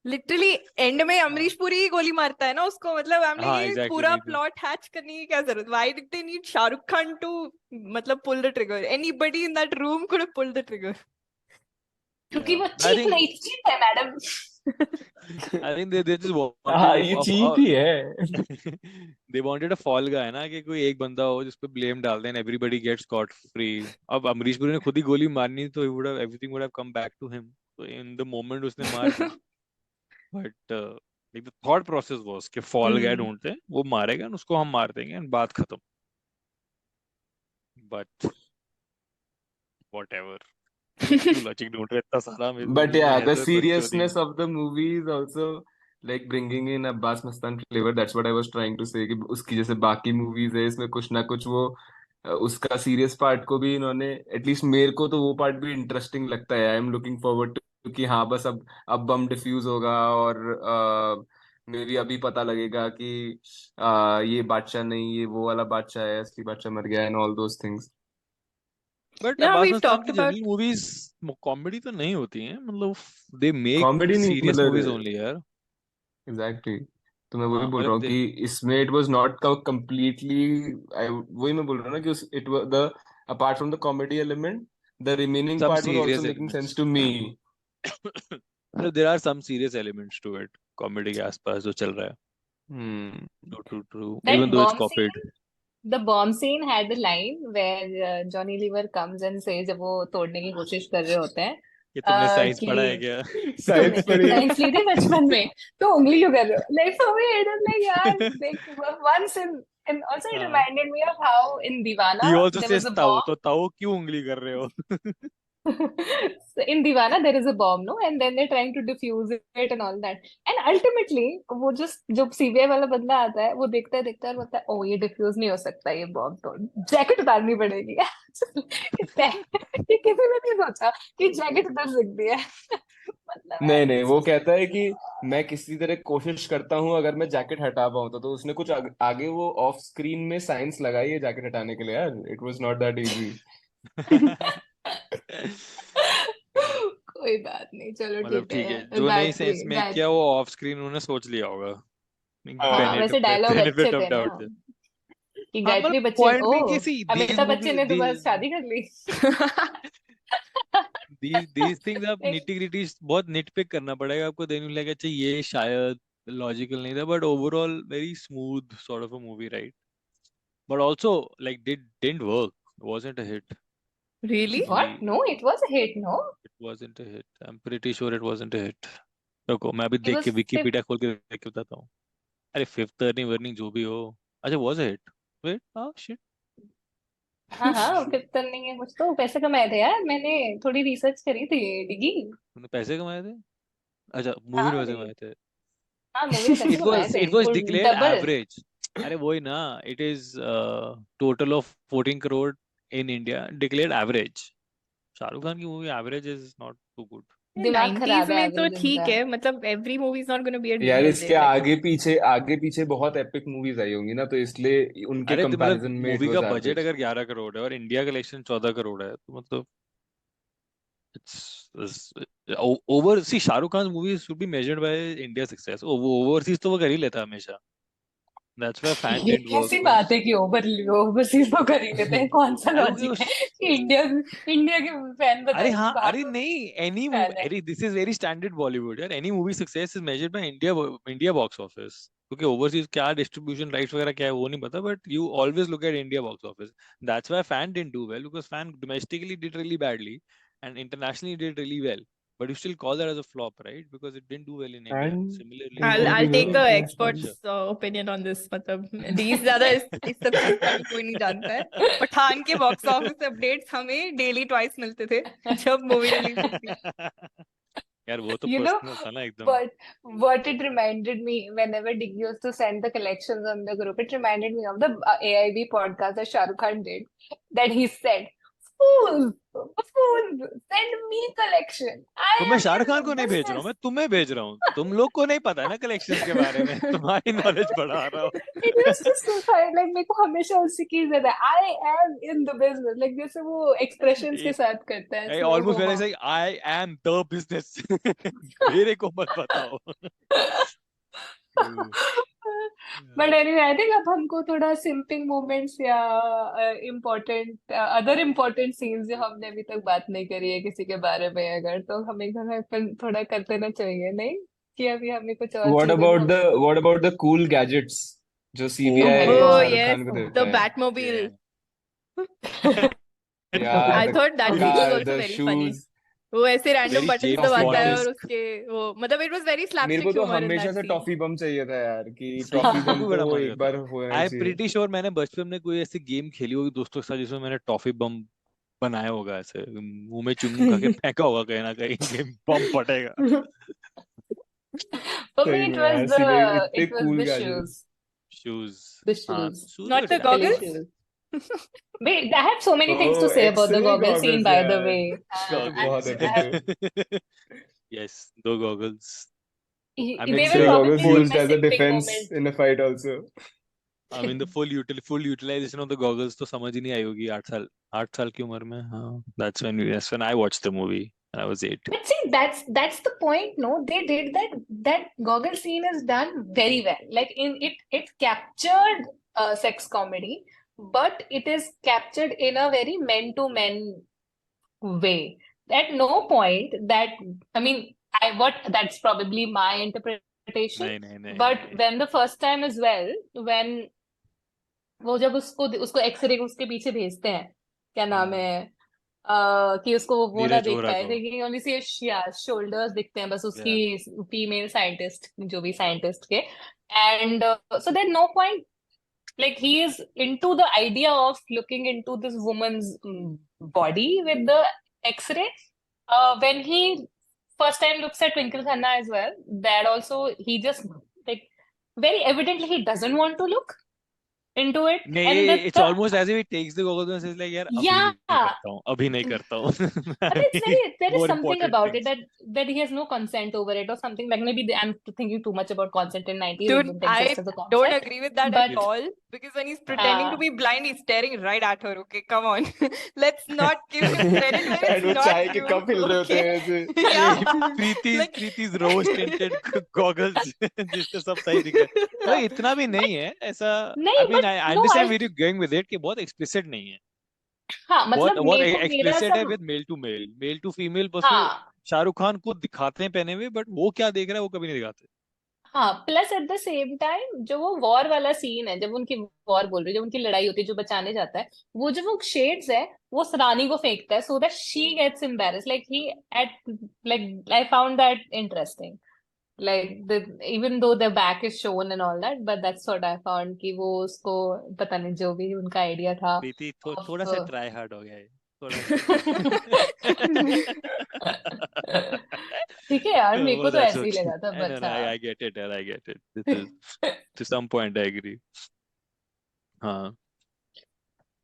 लिटरली एंड में हाँ अमरीश पुरी ही गोली मारता है ना उसको मतलब हमने हाँ ये एग्जैक्टली पूरा नहीं तो प्लॉट हैच करने की क्या जरूरत why did they need Shahrukh Khan to मतलब pull the trigger anybody in that room could have pulled the trigger क्योंकि या वो आई चीप थिंक नहीं चीप है मैडम they just हाँ wanted ये चीप ही है they wanted a fall guy ना कि कोई एक बंदा हो जिस पे ब्लेम डाल दें एवरीबॉडी गेट्स caught free अब अमरीश पुरी ने खुद ही गोली मारनी तो he would have everything would have come back to him so in the moment उसने मार दी but like the thought process was कि fall guy हम्म ढूंढते हैं वो मारेगा and उसको हम मार देंगे and बात खत्म but whatever क्यों लॉजिक ढूंढ रहे इतना सारा इस But मूवी में yeah, है the तो बकचोदी seriousness of the movie is also like bringing in Abbas Mastan flavor. That's what I was trying to say कि उसकी जैसे बाकी मूवीज है इसमें कुछ ना कुछ वो उसका सीरियस पार्ट को भी इन्होंने एटलीस्ट मेरे को तो वो पार्ट भी इंटरेस्टिंग लगता है I am looking forward to कि हाँ बस अब बम डिफ्यूज होगा और मे भी अभी पता लगेगा कि ये बादशाह नहीं ये वो वाला बादशाह है असली बादशाह मर गया and all those things but yeah Abbas we've Mastan talked की जनरल about मूवीज कॉमेडी तो नहीं होती हैं मतलब दे मेक कॉमेडी नहीं सीरियस मूवीज मतलब ओनली यार एग्जैक्टली तो मैं वही हाँ बोल रहा मतलब हूँ कि इसमें इट वाज नॉट कंप्लीटली वही मैं बोल रहा हूँ ना कि उस it was the apart from the comedy element the remaining some part was also serious making elements sense to me मतलब there are some serious elements to it comedy के आसपास जो चल रहा है हम्म true true true even that though it's bomb copied scene the bomb scene had a line where Johnny Lever comes and says जब वो तोड़ने की कोशिश कर रहे होते हैं ये तुमने साइंस पढ़ा है कि क्या तुमने साइंस पढ़ी साइंस ली थी बचपन में तो उंगली क्यों कर रहे हो like for me it was like यार हाँ like once in and also it reminded me of how in Divana he also there says was a ताऊ bomb तो ताऊ क्यों उंगली कर रहे हो so in Divana there is a bomb no and then they're trying to defuse it and all that and ultimately वो जो सीबीआई वाला बंदा आता है वो देखता है और बोलता है ओ ये डिफ्यूज नहीं हो सकता ये बॉम्ब तो जैकेट उतारनी पड़ेगी ये किसी ने नहीं सोचा कि जैकेट उतार सकती है मतलब नहीं यार नहीं this वो was कहता है कि मैं किसी तरह कोशिश करता हूँ अगर मैं जैकेट हटा पाऊँ तो उसने कुछ आगे वो ऑफ स्क्रीन में साइंस लगाई है जैकेट हटाने के लिए यार it was not that easy कोई बात नहीं चलो मतलब ठीक ठीक है है जो नहीं गायत्री सेंस मेक किया गायत्री वो ऑफ स्क्रीन उन्होंने सोच लिया होगा हाँ हाँ वैसे डायलॉग अच्छे बेनिफिट ऑफ थे ना डाउट कि हाँ मतलब गायत्री बच्चन पॉइंट ओ भी कि see these Amitabh movie Bachchan ने तो बस शादी कर ली these things आप Like, निटी ग्रिटी बहुत निटपिक करना पड़ेगा आपको देने लगा अच्छा ये शायद लॉजिकल नहीं था but overall very smooth sort of a movie right but also like did didn't work wasn't a hit. Really? What? He, No, it was a hit, no? it wasn't a hit. I'm pretty sure it wasn't a hit. रुको मैं अभी It देख was के fifth. Wikipedia खोल के देख के बताता हूँ. अरे फिफ्थ अर्निंग वर्निंग जो भी हो. अच्छा was a hit. Wait, oh shit. हाँ हाँ, फिफ्थ नहीं है, कुछ तो पैसे कमाए थे यार, मैंने थोड़ी रिसर्च करी थी डिगी। तूने पैसे कमाए थे? अच्छा मूवी में हाँ पैसे डिगी, कमाए थे. हाँ मूवी में पैसे It कमाए was थे, it was full declared double. average. अरे वही ना. It is total of 14 crore in India declared average. Shahrukh Khan की movie average is not too good. दिमाग 90s खराब है में तो एवरेज ठीक इनका। है, मतलब every movie is not going to be a यार इसके legit like. आगे पीछे बहुत एपिक मूवीज आई होंगी ना, तो इसलिए उनके अरे तो मतलब कंपैरिजन में इट मूवी वाज का बजट एवरेज। अगर 11 करोड़ है और इंडिया कलेक्शन 14 करोड़ है तो मतलब it's overseas. Shahrukh Khan movie should be measured by India success. Overseas तो वो कर ही लेता है हमेशा. दैट्स व्हाई फैन ये डिडंट वर्क कैसी फॉर. बात है कि ओवरसीज तो कर ही लेते हैं? कौन सा अरे लॉजिक है कि इंडिया इंडिया के फैन अरे बताए कि हाँ. बाहर अरे तो नहीं. Any movie. फैन है? अरे this is very standard Bollywood यार. Any movie success is measured by India. India box office. क्योंकि ओवरसीज क्या डिस्ट्रीब्यूशन राइट्स वगैरह क्या है वो नहीं पता. But you always look at India box office. That's why Fan didn't do well because Fan domestically did really badly and internationally did really well. But you still call that as a flop, right? Because it didn't do well in India. And Similarly did for very I'll take well the internationally. experts opinion on this. मतलब these ज्यादा इस सब चीज का भी कोई नहीं जानता है. पठान के बॉक्स ऑफिस अपडेट्स हमें डेली ट्वाइस मिलते थे जब मूवी रिलीज होती. Baadshah. यार वो तो You know पर्सनल था ना एकदम. what what it reminded me whenever Diggy used to send the collections on the group, it reminded me of the AIB podcast that Shah Rukh Khan did, that he said, "Fools, fools, send me collection. I तो मैं am Shahrukh in Khan the को नहीं भेज रहा हूँ. business." मैं तुम्हें भेज रहा हूँ. तुम लोग को नहीं पता है ना कलेक्शंस के बारे में. तुम्हारी नॉलेज बढ़ा रहा हूँ. It was just so funny. Like मेरे को हमेशा उसी की ज्यादा I am in the business. Like जैसे वो expressions के साथ करता है slow ऑलमोस्ट mo वेयर हाँ. Like I am the business. मेरे को मत बताओ. बट एनीवे आई थिंक अब हमको थोड़ा सिंपिंग मोमेंट्स या इम्पोर्टेंट अदर इम्पोर्टेंट सीन्स जो हमने अभी तक बात नहीं करी है किसी के बारे में, अगर तो हमें थोड़ा कर लेना चाहिए नहीं कि अभी हमें कुछ और व्हाट चीजें अबाउट भी। The what about the cool gadgets जो oh my CBI Oh God. Shahrukh yes, Khan को देता the है? Batmobile. यार I the thought that scene was car, also the very funny. Shoes, वो ऐसे random very buttons James toffee दबाता है bond. और बम्स। उसके वो मतलब it was very मेरे को slapstick तो humor in हमेशा that से scene. टॉफी बम चाहिए था यार, कि सही में टॉफी मेरे बम को तो बड़ा मन एक करता बार है. होना ही आई एम चाहिए। प्रीटी श्योर मैंने बचपन में कोई ऐसी गेम खेली होगी दोस्तों के साथ जिसमें मैंने टॉफी बम बनाया होगा. ऐसे मुंह में च्युइंगम खा के फेंका होगा कहीं ना कहीं कि बम फटेगा. For me सही it में was यार, सीधे इतने it was cool the gadget. shoes. Shoes. The हाँ shoes. Shoes Not were the Natalie stylish. goggles. shoes. Wait, I have so many things to oh, say about the x-ray goggle scene, goggles by the यार, way. वो तो बहुत I epic have, थे। Yes दो goggles. I they mean will x-ray the goggles probably be full. Used my as a simping defence moment. In a fight also. I mean the full utilisation of the goggles तो समझ ही नहीं आई होगी 8 साल. 8 साल की उम्र में. हाँ that's when I watched the movie and I was 8. But see, that's the point. No, they did that. That goggle scene is done very well. Like in it, it captured sex comedy, but it is captured in a very men to men way. At no point that, I mean, I what that's probably my interpretation. नहीं नहीं नहीं But नहीं. when the first time as well, when वो जब उसको उसको x ray उसके पीछे भेजते हैं, क्या नाम हम्म, है, कि उसको वो ना नीरज देख ओरा पाए को. थे कि ओनली सी शोल्डर्स दिखते हैं बस उसकी, Yeah. फीमेल साइंटिस्ट जो भी साइंटिस्ट के, and so there no point, like he is into the idea of looking into this woman's body with the x-ray. When he first time looks at Twinkle Khanna as well, that also he just like very evidently he doesn't want to look into it, and नहीं it's almost as if he takes the goggles and says like यार अभी नहीं yeah. करता हूँ. अभी नहीं करता हूँ. But it's very, there is More something important about it things. that he has no consent over it or something. Like maybe I'm thinking too much about consent in 90s. It Dude, didn't I exist as a don't concept. agree with that at But Yes. all because when he's pretending to uh, be blind, he's staring right at her. Okay, come on. Let's not give him credit where it's and वो not चाय के due. Cup हिल रहे होते Okay. हैं ऐसे। Yeah. Like प्रीति's rose tinted goggles जिससे सब सही दिख रहा है. तो इतना भी नहीं है ऐसा. नहीं, I mean but I no, understand where you're going with it कि बहुत explicit नहीं है. हाँ बहुत मतलब बहुत मेरे को मेरा explicit है सब, with male to female बस वो हाँ शाहरुख खान को दिखाते हैं पहने हुए बट वो क्या देख रहा है वो कभी नहीं दिखाते. हाँ, plus at the same time जो वो वॉर वाला सीन है, जब उनकी वॉर बोल रही है, जब उनकी लड़ाई होती है, जो बचाने जाता है, वो जो वो शेड्स है वो उस रानी को फेंकता है, so that she gets embarrassed, like he ate, like I found that interesting, like the even though their back is shown and all that, but that's what I found कि वो उसको पता नहीं जो भी उनका आइडिया था प्रीति of थोड़ा सा ट्राई हार्ड हो गया है, थोड़ा सा ठीक है यार, मेरे को Well, तो that's ऐसे ही okay. लगा था, I know, अच्छा। I get it, यार, I get it. This is to some point I agree. हाँ,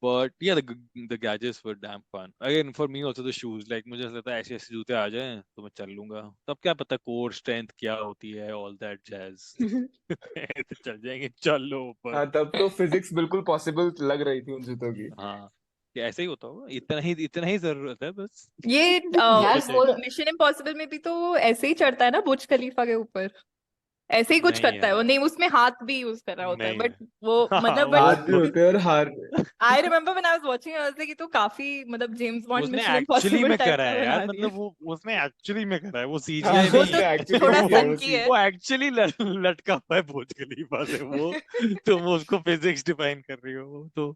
but yeah, the gadgets were damn fun. Again, for me also the shoes. Like मुझे ऐसा लगता है ऐसे ऐसे जूते आ जाएं तो मैं चल लूंगा. तब क्या पता core strength क्या होती है, all that jazz. तो चल जाएंगे, चल लो ऊपर. हाँ, तब तो फिजिक्स बिल्कुल पॉसिबल लग रही थी उन जूतों की। हाँ, कि ऐसे ही होता होगा, इतना ही जरूरत है बस. ये यार उस वो मिशन इम्पॉसिबल में भी तो वो ऐसे ही चढ़ता है ना बुर्ज खलीफा के ऊपर, ऐसे ही कुछ नहीं करता है वो, यार, नहीं उसमें हाथ भी यूज कर रहा होता है, नहीं बट है. वो हाँ, मतलब बट हाथ भी होते हैं और हार। I remember when I was watching, I was like ये तो काफी मतलब जेम्स बॉन्ड उसने मिशन एक्चुअली इम्पॉसिबल में टाइप करा का है यार, बना दिया। मतलब वो उसने एक्चुअली में करा है, वो हाँ, सीजीआई वो नहीं तो उसने है. एक्चुअली थोड़ा किया वो वो फंकी है। वो एक्चुअली लटका हुआ है बुर्ज खलीफा से वो. तो वो उसको फिजिक्स डिफाइन कर रही हो वो तो.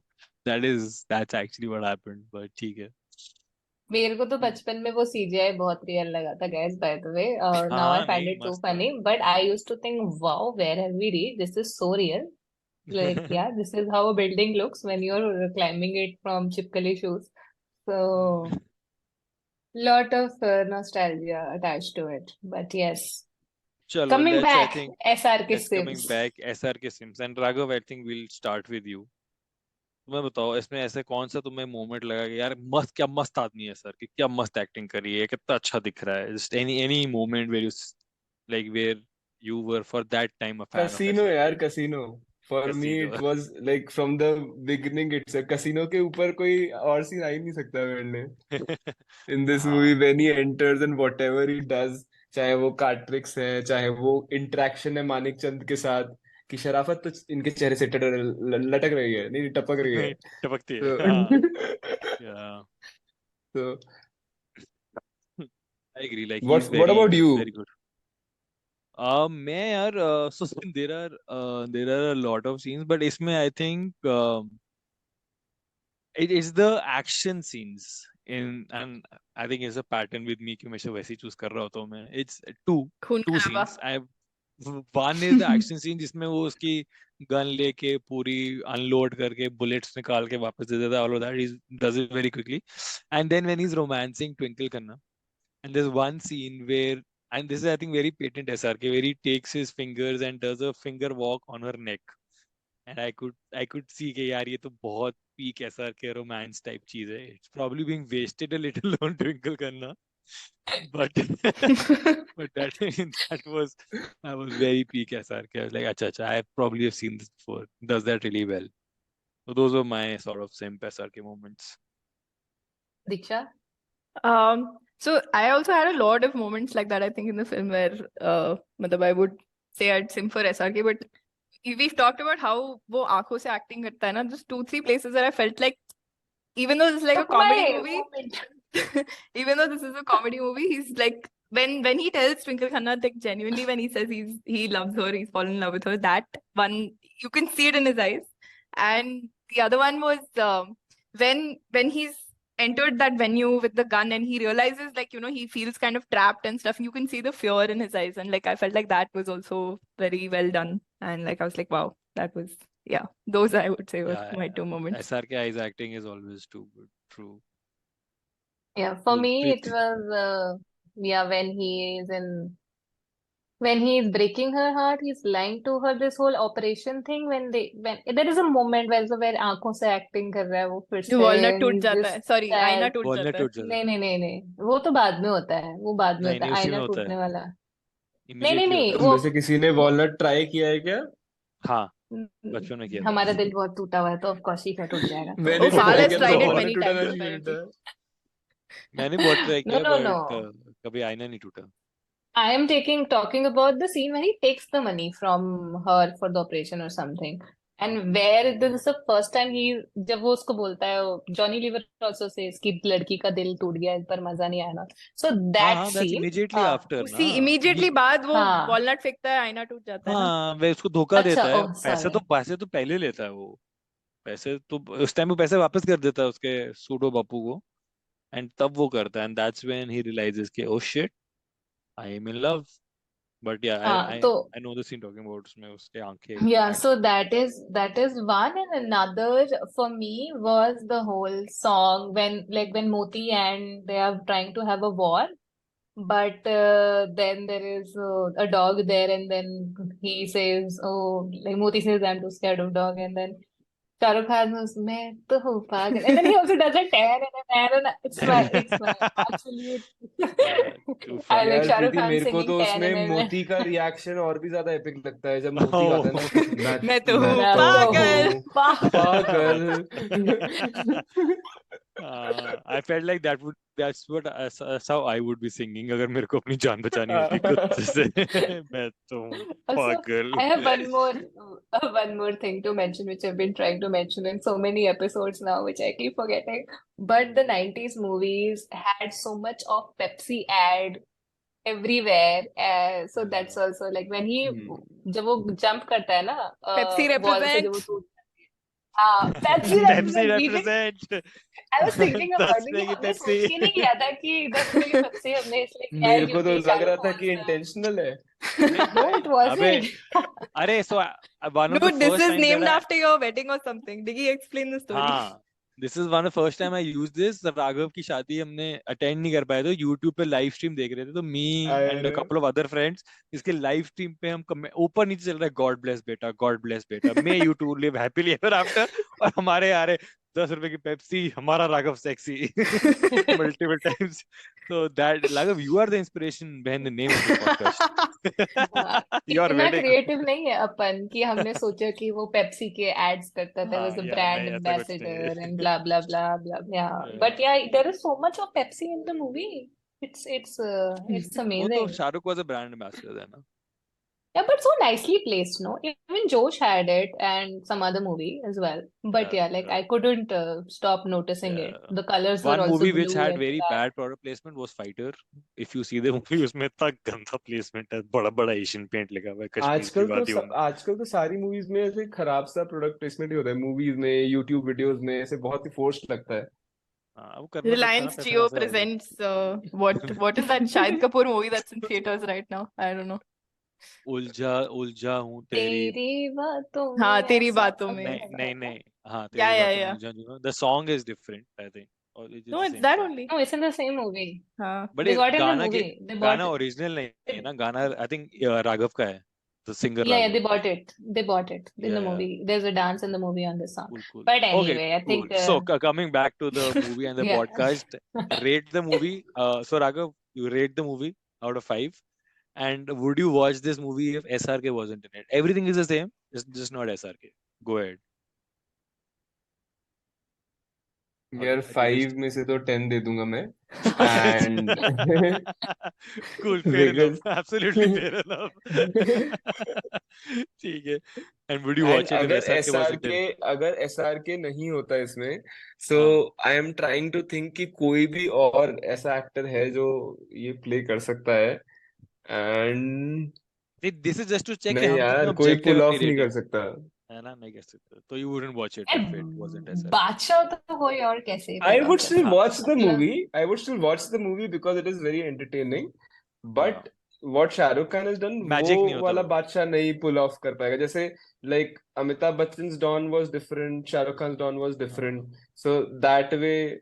That's actually what happened, but ठीक है. मेरे को तो बचपन में वो सीजीआई बहुत रियल लगा था, guess, by the way, now I हाँ, फाइंड नहीं, इट टू मस्त था. Funny, but I used to think wow where have we reached, this is so real, like yeah, this is how a building looks when you're climbing it from chipkali shoes, so lot of nostalgia attached to it, but yes, चलो, coming let's I back, think SRK let's coming Sims. Back SRK Sims and Raghav. I think will start with you. तुम्हें बताओ, इसमें ऐसे कौन सा तुम्हें moment लगा कि यार मस्त, क्या मस्त आदमी है सर, कि क्या मस्त एक्टिंग करी है, कितना अच्छा दिख रहा है. Just any moment where you like where you were for that time a fan of casino यार, SRK. Casino. For me Casino. It was like from the beginning it's casino के ऊपर कोई और सीन आ ही नहीं सकता मेरे लिए इन दिस मूवी हाँ. When he enters and whatever he does, चाहे वो कार्ड ट्रिक्स है, चाहे वो इंटरेक्शन है मानिक चंद के साथ, कि शराफत तो इनके चेहरे से लटक रही है, नहीं टपक रही है। नहीं, टपकती है, हाँ. तो Yeah. तो I agree, like what's he's what very about you? very good. मैं यार, so there are a lot of scenes, but इसमें I think it is the action scenes in, and I think it's a pattern with me कि मैं वैसे ही choose कर रहा होता हूँ मैं. It's खून two खराबा। scenes. One is the action scene जिसमें वो उसकी गन लेके पूरी अनलोड करके बुलेट्स निकाल के वापस दे देता है. All of that he does it very quickly. And then when he's romancing Twinkle Khanna, and there's one scene where, and this is I think very patent SRK, where he takes his fingers and does a finger walk on her neck. And I could see कि यार ये तो बहुत peak SRK romance type चीज है. It's probably being wasted a little on Twinkle Khanna, but but that was very peak SRK. I was like, अच्छा, I probably have seen this before. Does that really well. So those were my sort of simp SRK moments. Diksha? So I also had a lot of moments like that, I think, in the film where matlab I would say I'd sim for SRK, but we've talked about how वो आंखों से acting करता है ना. Just 2-3 places that I felt like, even though this is like a Took comedy my movie, moment. even though this is a comedy movie, he's like, when he tells Twinkle Khanna, like genuinely when he says he loves her, he's fallen in love with her, that one you can see it in his eyes. And the other one was when he's entered that venue with the gun and he realizes, like, he feels kind of trapped and stuff. You can see the fear in his eyes, and like I felt like that was also very well done. And like I was like, wow, that was, yeah, those I would say were Yeah, my two moments. SRK's acting is always too good. True. Yeah, for Cool. me it Preeti. was yeah, when he is breaking her heart, he's lying to her, this whole operation thing, when there is a moment where आंखों से acting कर रहा है वो फिर से, walnut and टूट he's जाता just है, सॉरी आईना sad. टूट वॉलनट जाता है। टूट जाता है. नहीं नहीं नहीं नहीं, वो तो बाद में होता है, वो बाद में नहीं, होता नहीं, है उसी में आईना होता है. टूटने वाला। नहीं नहीं इमीडिएटली होता नहीं, है. तुम में से किसी ने वॉलनट ट्राई किया है क्या? हाँ, बचपन में किया हमारा था. दिल बहुत टूटा हुआ है तो ऑफ कोर्स ही टूट जाएगा, मैंने तो भी Sal ट्राई has किया, tried बताओ it वॉलनट many टूटा times था कि नहीं apparently. टूटा? मैंने बहुत ट्राई no किया, no no, बट कभी आईना नहीं टूटा. I am talking about the scene when he takes the money from her for the operation or something. And where this is the first time he, जब वो उसको बोलता है, जॉनी लीवर also says कि लड़की का दिल टूट गया पर मजा नहीं आया ना. So हाँ that हाँ, दैट्स scene, इमीडिएटली हाँ आफ्टर उसी ना इमीडिएटली ये। बाद वो हाँ वॉलनट फेंकता है, आईना टूट जाता है ना। हाँ, वे उसको धोखा अच्छा, देता है, ओह सॉरी. पैसे तो पहले लेता है वो। पैसे तो उस टाइम वो पैसे वापस कर देता है उसके सूडो बापू को, एंड तब वो करता है, and that's when he realizes कि oh shit, I am in love. But yeah I हाँ आई तो I know the scene talking about, उसमें उसके आंखें yeah, so actually- that is one, and another for me was the whole song when Moti and they are trying to have a war, but then there is a dog there, and then he says, oh, like Moti says, I'm too scared of dog, and then Shah Rukh Khan was, मैं तो हूँ पागल, and then he also does a tan and it's my absolute. too I funny. like यार Shah Rukh प्रीति, Khan मेरे को singing तो tan उसमें and मोती का रिएक्शन और भी ज्यादा एपिक लगता है जब मोती गाता है ना, मैं मैं तो मैं हूँ मैं तो तो पागल। हूँ हूँ पागल. पागल. I felt like that's how I would be singing अगर मेरे को अपनी जान बचानी होती कुत्ते से। मैं तो हूँ Also, पागल। I have one more thing to mention, which I've been trying to mention in so many episodes now, which I keep forgetting. But the 90s movies had so much of Pepsi ad everywhere. So that's also like when he जब वो jump करता है ना Pepsi wall से, जब वो represent। टूट, हाँ Pepsi Pepsi represent. represent। I was thinking about 10 it कि रुपए की हमने पेप्सी। सोच के नहीं किया था कि 10 रुपए की पेप्सी हमने इसलिए किया है मेरे को तो क्योंकि लग शाहरुख रहा था wants कि the. इंटेंशनल है. नहीं No, भाई, it अबे wasn't. अरे one of the Dude, this first is time that named I after your wedding or something. Did he explain the story? हाँ, this is one of first time I use this. Raghav की शादी हमने attend नहीं कर पाए थे, YouTube पे live stream देख रहे थे, तो मी एंड अ अरे कपल ऑफ अदर फ्रेंड्स इसके लाइव स्ट्रीम पे हम ऊपर नीचे चल रहा है, गॉड ब्लेस बेटा, गॉड ब्लेस बेटा, may you to live happily ever after, और हमारे आ रहे 10 रुपए की पेप्सी, हमारा Raghav sexy, multiple times. So that Raghav, you are the inspiration behind the name of this podcast. Your इतना wedding. क्रिएटिव नहीं है अपन कि हमने सोचा कि वो पेप्सी के एड्स करता था, वाज हाँ अ यार, ब्रांड नहीं ऐसा कुछ नहीं एम्बेसडर एंड है। Blah blah blah blah. But yeah there is so much of Pepsi in the movie. It's वो तो amazing. Shahrukh was a brand ambassador है ना। Yeah, but so nicely placed, no? Even Josh had it and some other movie as well. But Yeah, yeah, like yeah, I couldn't stop noticing it. yeah. The colors were One also movie which blue had and very black. bad product placement was Fighter. If you see the movie, उसमें इतना गंदा placement है, बड़ा बड़ा Asian paint लगा हुआ है कश्मीर की वादियों में। आजकल तो सारी मूवीज में ऐसे खराब सा प्रोडक्ट प्लेसमेंट ही होता है, मूवीज में, यूट्यूब वीडियोस में ऐसे बहुत ही फोर्स्ड लगता है. हाँ, वो करना पड़ता है ना, Reliance पैसे Jio वैसे आ गए। presents what is that Shahid Kapoor movie that's in theaters right now? I don't know. उलझा उलझा हूँ तेरी। तेरी बातों हाँ, में तेरी ऐसा बातों कुछ में। नहीं ऐसा नहीं होता है. नहीं, हाँ Yeah, तेरी yeah, बातों में yeah. उलझा हूँ। The song is different, I think, or it is No, the it's same that song. only. No, it's in the same movie. हाँ. बट They ये got in the गाना के movie. They bought गाना it. Original नहीं है ना, गाना I think Raghav का है, the singer Yeah, Raghav. they bought it. They bought it in the या movie. There's a dance in the movie on this song. cool cool. But Okay, anyway, I cool. think So coming back to the movie and the yeah. podcast, rate the movie. So Raghav, you rate the movie out of 5, and would you watch this movie if SRK wasn't in it? Everything is the same, it's just not SRK. Go ahead. यार At least 5 में से तो 10 दे दूंगा मैं. And cool, fair enough, because absolutely fair enough. ठीक है. And would you and watch it if SRK wasn't in? अगर एस आर के नहीं होता इसमें, सो हाँ, I am trying to think कि कोई भी और ऐसा एक्टर है जो ये प्ले कर सकता है. And this is just to check कि नहीं हम कितने यार, कोई objective पुल है अपनी ऑफ नहीं कर rating, सकता. है ना, मैं कह सकता, तो you wouldn't watch it यार if it wasn't SRK. बादशाह तो कोई और कैसे I पुल ऑफ would कर still हाँ सकता watch है, the मतलब. movie. I would still watch the movie because it is very entertaining. हाँ, But what Shah Rukh Khan has done, वो मैजिक नहीं होता वाला वो। बादशाह नहीं pull off कर पाएगा. जैसे like Amitabh Bachchan's Don was different, Shah Rukh Khan's Don was different. हाँ So that way,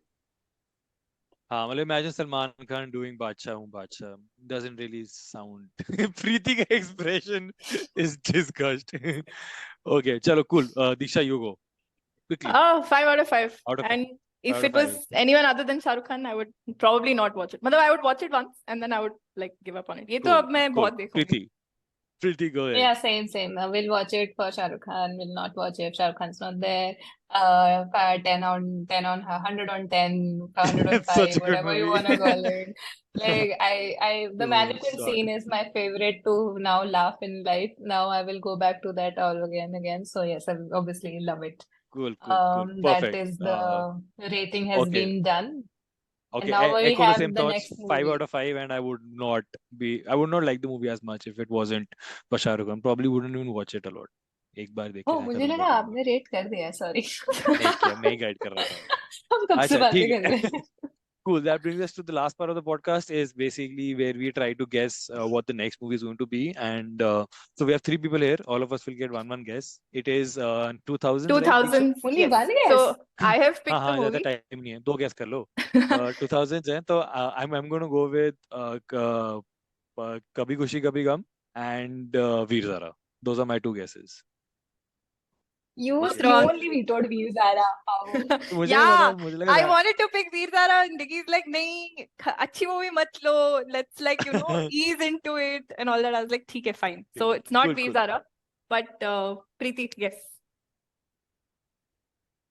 हाँ, मतलब imagine सलमान खान doing बादशाह हूँ बादशाह, doesn't really sound प्रीति का expression is disgust. Okay, चलो cool. Diksha, you go quickly. 5 out of 5. Out of And if out of it was 5. anyone other than Shah Rukh Khan, I would probably not watch it. मतलब I would watch it once and then I would like give up on it. ये तो Cool, अब मैं cool. बहुत देखूंगी. Preeti. Pretty go ahead. Yeah, same. We'll watch it for Shah Rukh Khan. We'll not watch it if Shah Rukh Khan's not there. 10 on 100 on 10, 100 on It's such 5, a good whatever you movie. wanna call it. Like the True, mannequin sorry. scene is my favorite to now laugh in life. Now I will go back to that all again. So yes, I obviously love it. Cool. That Perfect. is the rating has Okay. been done. And Okay, now we echo the have same the thoughts. next 5 out movie. of 5, and I would not like the movie as much if it wasn't for Shah Rukh Khan. Probably wouldn't even watch it a lot. एक बार देख के ओह शायद मुझे खत्म लगा कर दूंगा. आपने रेट कर दिया सॉरी नहीं किया, मैं ही गाइड कर रहा था. हम कब से अच्छा, बातें ठीक कर है. रहे हैं Cool. That brings us to the last part of the podcast, is basically where we try to guess what the next movie is going to be. And so we have three people here. All of us will get one guess. It is 2000s, right, Diksha? 2000s, only yes. One So guess I have हाँ picked the हाँ, ज्यादा movie. Time नहीं है, दो guess कर लो. 2000s है, तो I'm going to go with Kabhi Khushi Kabhi Gham and Veer Zaara. Those are my two guesses. You ठीक It's है. You wrong. Only vetoed views आ रहा आओ तो मुझे नहीं Yeah, पता, मुझे लगा I wanted to pick Veer Zara and Diggy's like, नहीं, अच्छी movie मत लो. Let's like, ease into it and all that. I was like, ठीक है, fine. So it's not Veer cool. Zara, but Preeti, yes.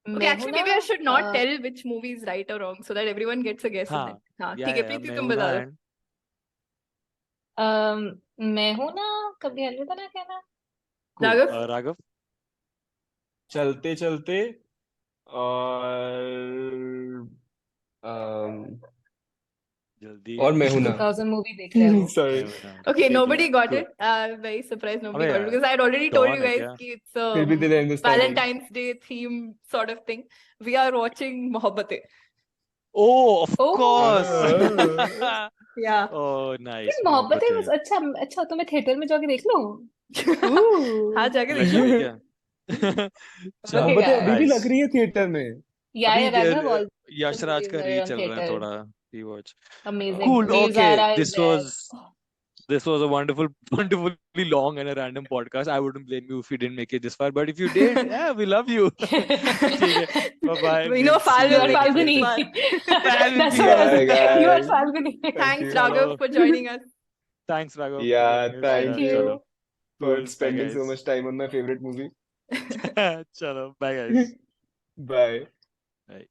Okay, मैं हूं actually, ना maybe I should not tell which movie is right or wrong so that everyone gets a guess. हाँ, हाँ, या ठीक है, प्रीति मैं तुम हूँ ना बता दो. and मैं हूं ना कभी अलविदा ना कहना cool. राघव? राघव. चलते चलते और जल्दी और मैं हूं ना 2000 मूवी देख रहे हैं वो सॉरी मैं हूँ ना. Okay, ठीक है. nobody got Cool. it. Very surprised nobody अबे got it यार, because I had already told you Don है guys क्या? कि it's फिर भी दिल है हिंदुस्तानी Valentine's Day theme sort of thing. We are watching Mohabbatein. Oh, of oh course. Yeah. Oh, फिर nice. मोहब्बत है मोहब्बतें. अच्छा अच्छा तो मैं थिएटर में जाके देख लूं हाँ, जाके देख लगी लो. हुई क्या? चलो, ओके मोहब्बतें अभी भी गाइस लग nice. रही है थिएटर में या अभी Raghav all the Yashraj movies का आर ऑन चल रहा है थिएटर थोड़ा. Rewatch. Amazing Cool. Veer Okay. Zaara is there This was a wonderfully long and a random podcast. I wouldn't blame you if you didn't make it this far, but if you did, yeah, we love you. ठीक है. Bye bye. We know We'll see Fal You will you are in make it the this Falguni. next. far. Falguni, That's what I was bye saying. You are guys Falguni. Thank Thanks, you Raghav, चलो. for joining us. Thanks, Raghav, for या joining us. Thank thank Yeah, you चलो. you. For Cool. Bye, spending so guys. Much time on my favourite movie चलो. Bye, guys. Bye Bye.